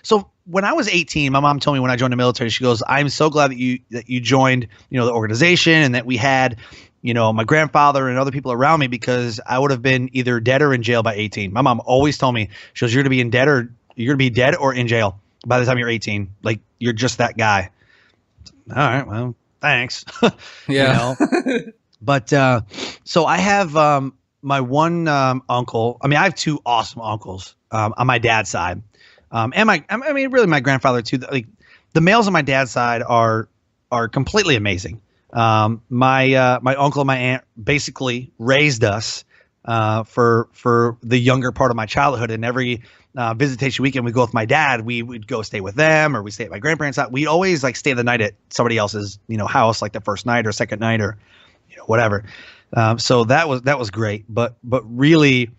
S2: so when I was 18, my mom told me when I joined the military, she goes, I'm so glad that you joined, you know, the organization, and that we had, you know, my grandfather and other people around me, because I would have been either dead or in jail by 18. My mom always told me, she goes, you're gonna be dead or in jail by the time you're 18. Like, you're just that guy. All right, well, thanks.
S1: Yeah.
S2: You know? But so I have my one uncle. I mean, I have two awesome uncles on my dad's side, and I mean, really my grandfather too. Like, the males on my dad's side are completely amazing. My uncle and my aunt basically raised us for the younger part of my childhood, and every visitation weekend we go with my dad, we would go stay with them, or we stay at my grandparents' house. We'd always like stay the night at somebody else's, you know, house, like the first night or second night, or, you know, whatever. So that was great. But really,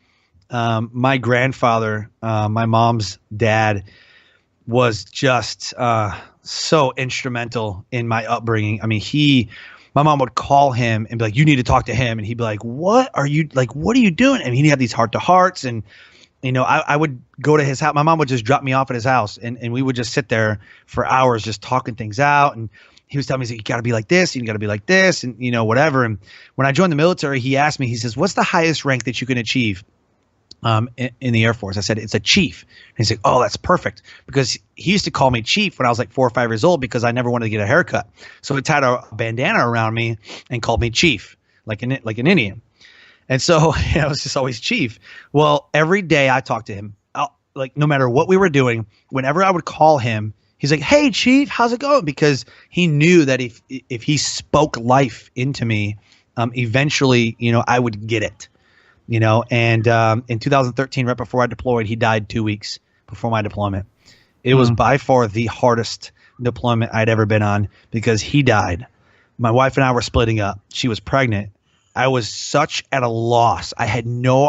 S2: my grandfather, my mom's dad, was just so instrumental in my upbringing. I mean, my mom would call him and be like, you need to talk to him. And he'd be like, what are you doing? And he'd have these heart to hearts. And, you know, I would go to his house. My mom would just drop me off at his house, and we would just sit there for hours just talking things out. And he was telling me, you got to be like this, and you got to be like this, and, you know, whatever. And when I joined the military, he asked me, he says, what's the highest rank that you can achieve in the Air Force? I said, it's a chief. And he's like, oh, that's perfect. Because he used to call me chief when I was like 4 or 5 years old, because I never wanted to get a haircut. So he tied a bandana around me and called me chief, like an Indian. And so, I was just always chief. Well, every day I talked to him, like, no matter what we were doing, whenever I would call him, he's like, hey, chief, how's it going? Because he knew that if he spoke life into me, eventually, you know, I would get it. You know, and in 2013, right before I deployed, he died 2 weeks before my deployment. It was by far the hardest deployment I'd ever been on, because he died. My wife and I were splitting up. She was pregnant. I was such at a loss. I had no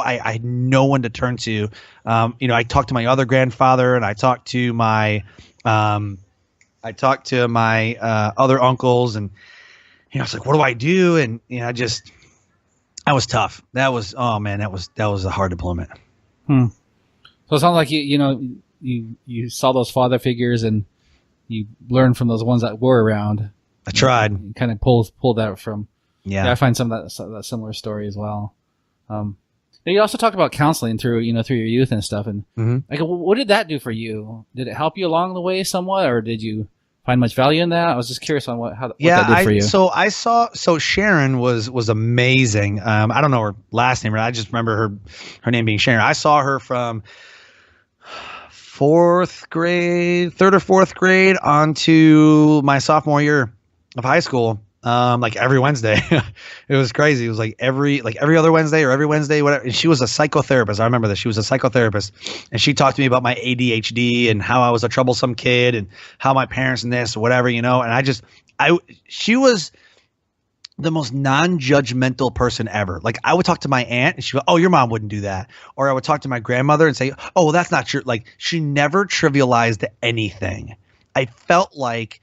S2: one to turn to. You know, I talked to my other grandfather, and I talked to my other uncles, and, you know, I was like, what do I do? And, you know, I was tough. That was a hard deployment.
S1: So it sounds like you saw those father figures, and you learned from those ones that were around.
S2: I tried.
S1: And kind of pulled that from.
S2: Yeah.
S1: I find some of that similar story as well. You also talked about counseling through your youth and stuff, and like, what did that do for you? Did it help you along the way somewhat, or did you find much value in that? I was just curious on what that did for you.
S2: So Sharon was amazing. I don't know her last name, I just remember her name being Sharon. I saw her from third or fourth grade on to my sophomore year of high school. Like every Wednesday. It was crazy. It was like every other Wednesday or every Wednesday, whatever. And she was a psychotherapist. I remember that. She was a psychotherapist, and she talked to me about my ADHD and how I was a troublesome kid and how my parents and this or whatever, you know. And she was the most non-judgmental person ever. Like, I would talk to my aunt and she would, oh, your mom wouldn't do that. Or I would talk to my grandmother and say, oh, well, that's not true. Like, she never trivialized anything. I felt like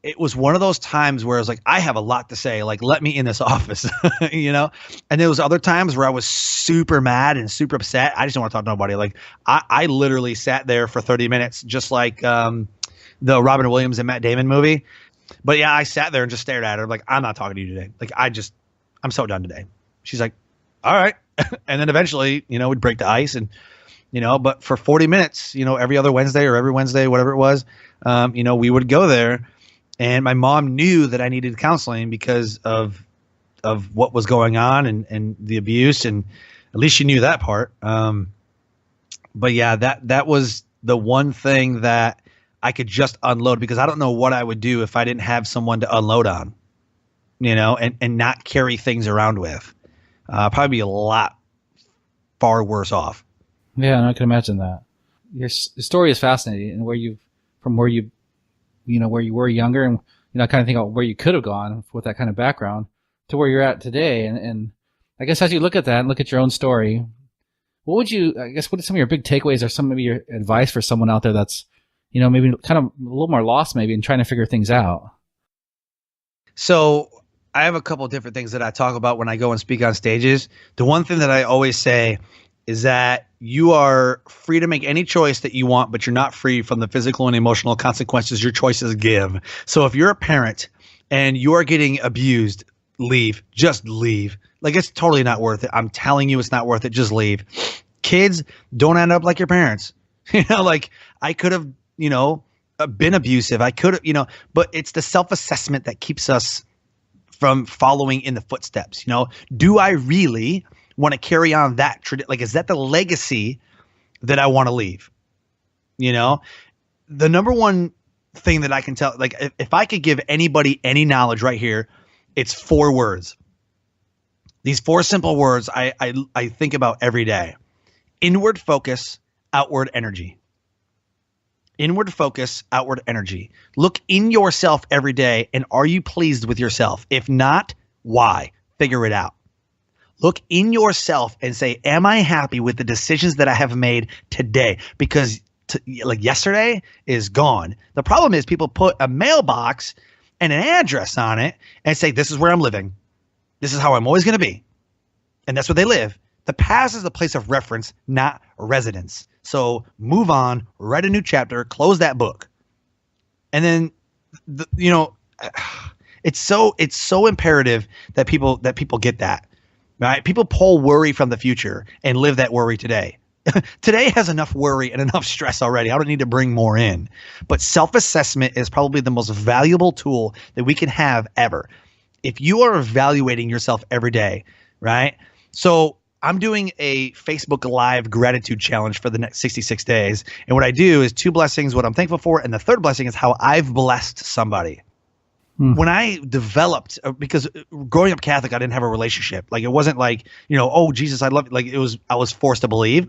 S2: it was one of those times where I was like, I have a lot to say. Like, let me in this office, you know? And there was other times where I was super mad and super upset. I just don't want to talk to nobody. Like, I literally sat there for 30 minutes, just like the Robin Williams and Matt Damon movie. But yeah, I sat there and just stared at her. Like, I'm not talking to you today. Like, I'm so done today. She's like, all right. And then eventually, you know, we'd break the ice, and, you know, but for 40 minutes, you know, every other Wednesday or every Wednesday, whatever it was, you know, we would go there. And my mom knew that I needed counseling because of what was going on and the abuse, and at least she knew that part. But yeah, that was the one thing that I could just unload, because I don't know what I would do if I didn't have someone to unload on, and not carry things around with. Probably be a lot far worse off.
S1: Yeah, and I can imagine that. Your story is fascinating, and where you were younger, and kind of think about where you could have gone with that kind of background to where you're at today. And I guess as you look at that and look at your own story, what are some of your big takeaways, or some of your advice for someone out there that's, maybe kind of a little more lost maybe and trying to figure things out?
S2: So I have a couple of different things that I talk about when I go and speak on stages. The one thing that I always say is that you are free to make any choice that you want, but you're not free from the physical and emotional consequences your choices give. So if you're a parent and you are getting abused, leave. Just leave. Like, it's totally not worth it. I'm telling you, it's not worth it. Just leave. Kids, don't end up like your parents. Like, I could have, been abusive. I could have, but it's the self-assessment that keeps us from following in the footsteps. Do I really want to carry on that like, is that the legacy that I want to leave? The number one thing that I can tell, like, if I could give anybody any knowledge right here, it's 4 words. These 4 simple words I think about every day. Inward focus, outward energy. Inward focus, outward energy. Look in yourself every day, and are you pleased with yourself? If not, why? Figure it out. Look in yourself and say, am I happy with the decisions that I have made today? Because yesterday is gone. The problem is people put a mailbox and an address on it and say, this is where I'm living. This is how I'm always going to be. And that's where they live. The past is a place of reference, not residence. So move on, write a new chapter, close that book. And then, it's so imperative that people get that. Right? People pull worry from the future and live that worry today. Today has enough worry and enough stress already. I don't need to bring more in. But self-assessment is probably the most valuable tool that we can have ever. If you are evaluating yourself every day, right? So I'm doing a Facebook Live gratitude challenge for the next 66 days. And what I do is 2 blessings, what I'm thankful for. And the 3rd blessing is how I've blessed somebody. When I developed, because growing up Catholic, I didn't have a relationship. Like, it wasn't like, oh, Jesus, I love you. Like, I was forced to believe.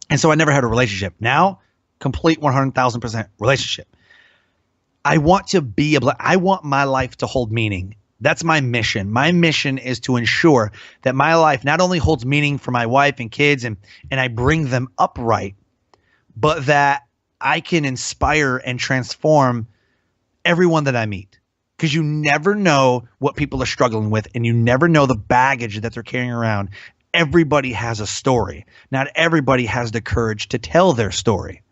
S2: And so I never had a relationship. Now, complete 100,000% relationship. I want to be I want my life to hold meaning. That's my mission. My mission is to ensure that my life not only holds meaning for my wife and kids and I bring them up right, but that I can inspire and transform everyone that I meet. Because you never know what people are struggling with, and you never know the baggage that they're carrying around. Everybody has a story. Not everybody has the courage to tell their story.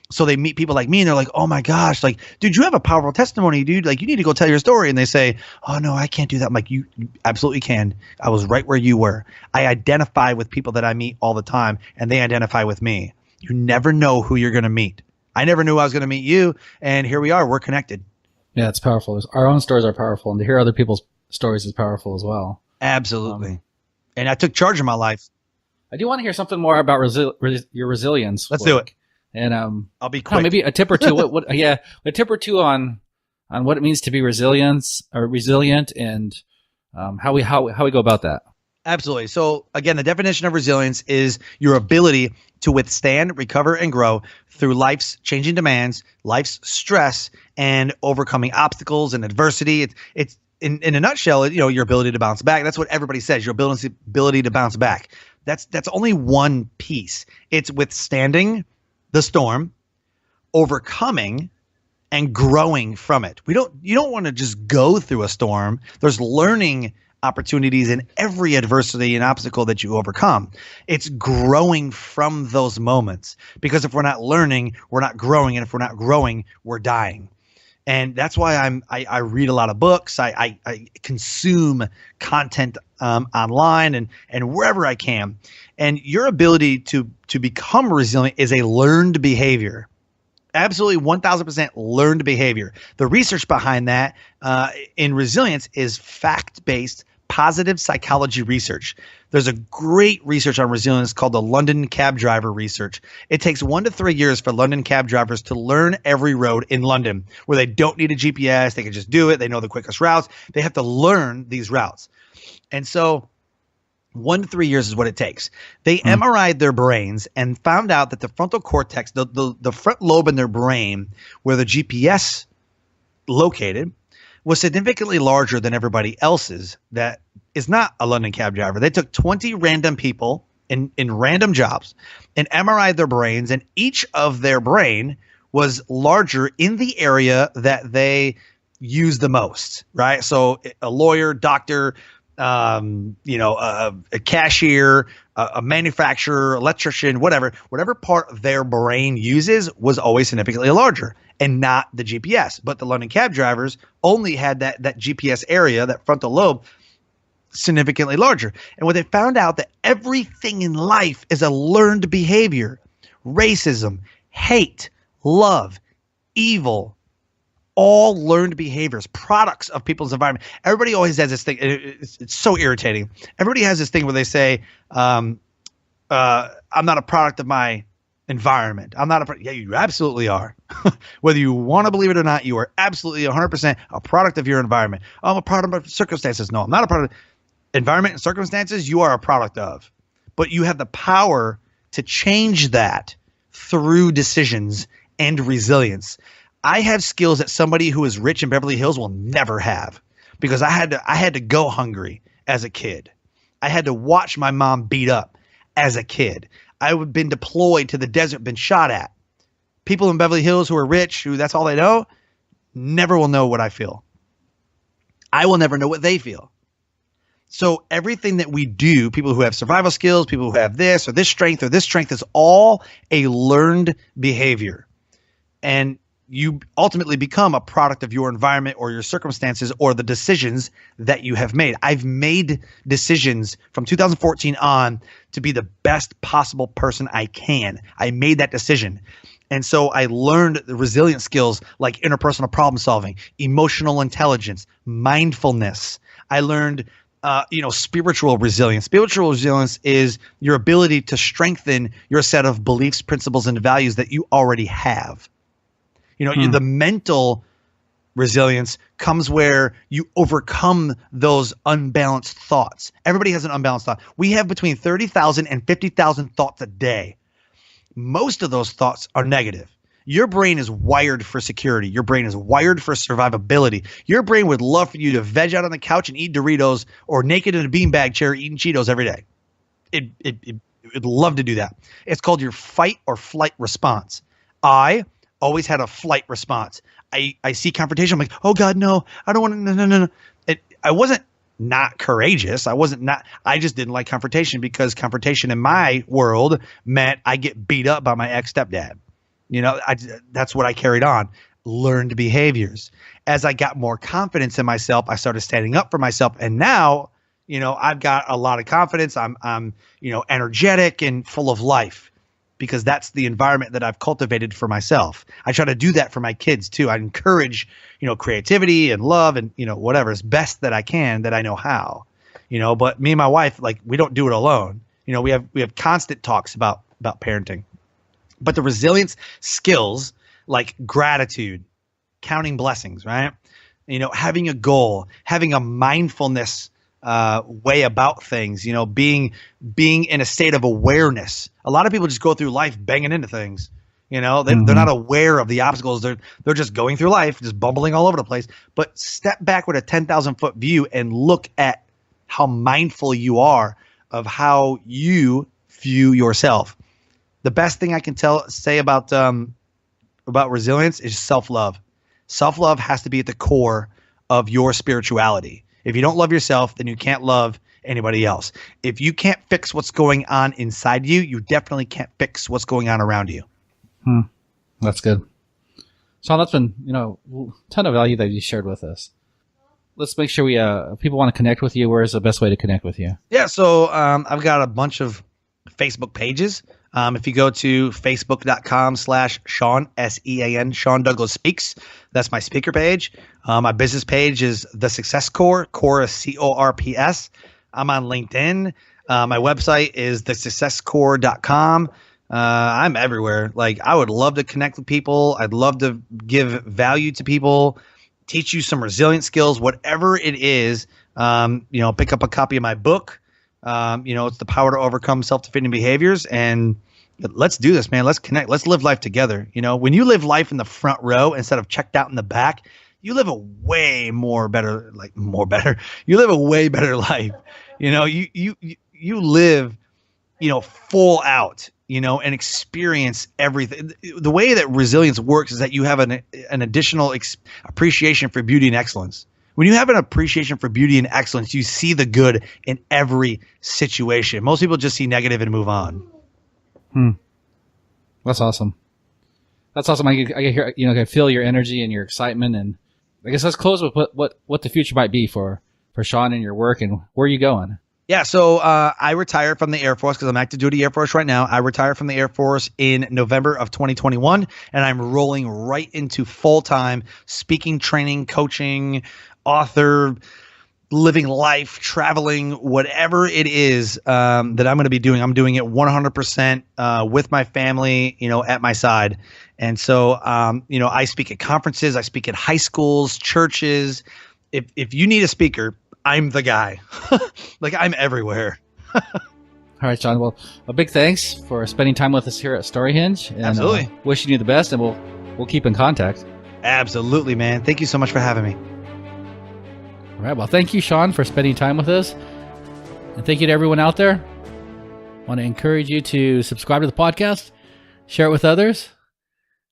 S2: So they meet people like me, and they're like, oh my gosh, like, dude, you have a powerful testimony, dude. Like, you need to go tell your story. And they say, oh no, I can't do that. I'm like, you absolutely can. I was right where you were. I identify with people that I meet all the time, and they identify with me. You never know who you're going to meet. I never knew I was going to meet you, and here we are. We're connected. Yeah,
S1: it's powerful. Our own stories are powerful, and to hear other people's stories is powerful as well.
S2: Absolutely. And I took charge of my life.
S1: I do want to hear something more about your resilience.
S2: Let's do it.
S1: And
S2: I'll be quick.
S1: Maybe a tip or two. A tip or two on what it means to be resilient, and how we go about that.
S2: Absolutely. So again, the definition of resilience is your ability to withstand, recover, and grow through life's changing demands, life's stress, and overcoming obstacles and adversity. It's in a nutshell, your ability to bounce back. That's what everybody says, your ability to bounce back. That's only one piece. It's withstanding the storm, overcoming, and growing from it. You don't want to just go through a storm. There's learning opportunities in every adversity and obstacle that you overcome. It's growing from those moments, because if we're not learning, we're not growing, and if we're not growing, we're dying. And that's why I read a lot of books. I consume content online and wherever I can. And your ability to become resilient is a learned behavior. Absolutely 1,000% learned behavior. The research behind that in resilience is fact-based, positive psychology research. There's a great research on resilience called the London cab driver research. It takes 1 to 3 years for London cab drivers to learn every road in London where they don't need a GPS. They can just do it. They know the quickest routes. They have to learn these routes. And so 1 to 3 years is what it takes. They MRI'd their brains and found out that the frontal cortex, the front lobe in their brain where the GPS located, was significantly larger than everybody else's that is not a London cab driver. They took 20 random people in random jobs and MRI'd their brains, and each of their brain was larger in the area that they use the most, right? So a lawyer, doctor, a cashier, a manufacturer, electrician, whatever part of their brain uses was always significantly larger, and not the GPS. But the London cab drivers only had that GPS area, that frontal lobe, significantly larger. And what they found out that everything in life is a learned behavior. Racism, hate, love, evil, all learned behaviors, products of people's environment. Everybody always has this thing. It's so irritating. Everybody has this thing where they say, I'm not a product of my environment. Yeah, you absolutely are. Whether you want to believe it or not, you are absolutely 100% a product of your environment. I'm a product of circumstances. No, I'm not a product of environment and circumstances. You are a product of. But you have the power to change that through decisions and resilience. I have skills that somebody who is rich in Beverly Hills will never have, because I had to go hungry as a kid. I had to watch my mom beat up as a kid. I would have been deployed to the desert, been shot at. People in Beverly Hills who are rich, who that's all they know, never will know what I feel. I will never know what they feel. So everything that we do, people who have survival skills, people who have this strength is all a learned behavior. And you ultimately become a product of your environment or your circumstances or the decisions that you have made. I've made decisions from 2014 on to be the best possible person I can. I made that decision. And so I learned the resilient skills like interpersonal problem solving, emotional intelligence, mindfulness. I learned spiritual resilience. Spiritual resilience is your ability to strengthen your set of beliefs, principles, and values that you already have. The mental resilience comes where you overcome those unbalanced thoughts. Everybody has an unbalanced thought. We have between 30,000 and 50,000 thoughts a day. Most of those thoughts are negative. Your brain is wired for security. Your brain is wired for survivability. Your brain would love for you to veg out on the couch and eat Doritos, or naked in a beanbag chair eating Cheetos every day. It would love to do that. It's called your fight or flight response. I always had a flight response. I see confrontation. I'm like, oh God, no, I don't want to, no. I wasn't not courageous. I just didn't like confrontation, because confrontation in my world meant I get beat up by my ex-stepdad. That's what I carried on. Learned behaviors. As I got more confidence in myself, I started standing up for myself. And now, I've got a lot of confidence. I'm energetic and full of life, because that's the environment that I've cultivated for myself. I try to do that for my kids too. I encourage, creativity and love and, whatever is best that I can, that I know how, but me and my wife, we don't do it alone. We have constant talks about parenting, but the resilience skills like gratitude, counting blessings, right? Having a goal, having a mindfulness way about things, being in a state of awareness. A lot of people just go through life banging into things. They're not aware of the obstacles. They're just going through life, just bumbling all over the place. But step back with a 10,000 foot view and look at how mindful you are of how you view yourself. The best thing I can say about resilience is self-love. Self-love has to be at the core of your spirituality. If you don't love yourself, then you can't love anybody else. If you can't fix what's going on inside you, you definitely can't fix what's going on around you.
S1: That's good. Sean, that's been, a ton of value that you shared with us. Let's make sure if people want to connect with you, where is the best way to connect with you?
S2: Yeah, so I've got a bunch of Facebook pages. If you go to facebook.com/Sean, SEAN, Sean Douglas Speaks, that's my speaker page. My business page is The Success Core, Core is CORPS. I'm on LinkedIn. My website is thesuccesscore.com. I'm everywhere. Like, I would love to connect with people. I'd love to give value to people, teach you some resilient skills, whatever it is. Pick up a copy of my book. It's The Power to Overcome Self-Defeating Behaviors. And let's do this, man. Let's connect. Let's live life together. When you live life in the front row instead of checked out in the back, you live a way better. You live a way better life. You live, full out, and experience everything. The way that resilience works is that you have an additional appreciation for beauty and excellence. When you have an appreciation for beauty and excellence, you see the good in every situation. Most people just see negative and move on.
S1: That's awesome. That's awesome. I can hear, I can feel your energy and your excitement. And I guess let's close with what the future might be for Sean and your work, and where are you going?
S2: Yeah, so I retired from the Air Force because I'm active duty Air Force right now. I retired from the Air Force in November of 2021, and I'm rolling right into full-time speaking, training, coaching, author, living life, traveling, whatever it is that I'm going to be doing. I'm doing it 100% with my family, at my side. And so, I speak at conferences. I speak at high schools, churches. If you need a speaker, I'm the guy. Like, I'm everywhere.
S1: All right, Sean. Well, a big thanks for spending time with us here at StoryHinge. And,
S2: Absolutely.
S1: Wishing you the best, and we'll keep in contact.
S2: Absolutely, man. Thank you so much for having me.
S1: All right. Well, thank you, Sean, for spending time with us. And thank you to everyone out there. I want to encourage you to subscribe to the podcast, share it with others.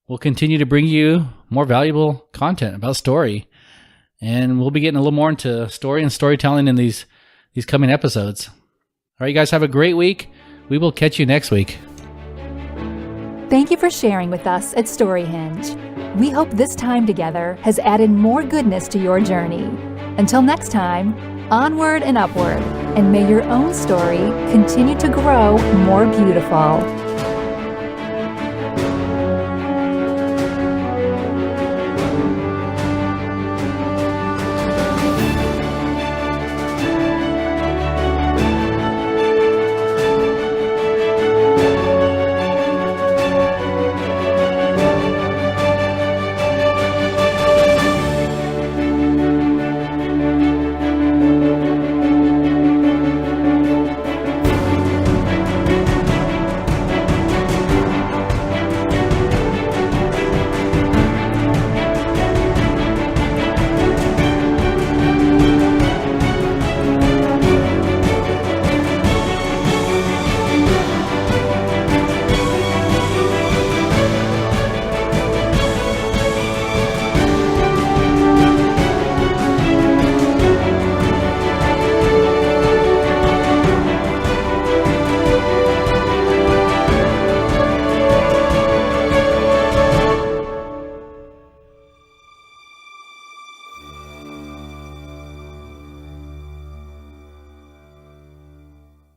S1: We'll continue to bring you more valuable content about story. And we'll be getting a little more into story and storytelling in these coming episodes. All right, you guys have a great week. We will catch you next week.
S3: Thank you for sharing with us at StoryHinge. We hope this time together has added more goodness to your journey. Until next time, onward and upward, and may your own story continue to grow more beautiful.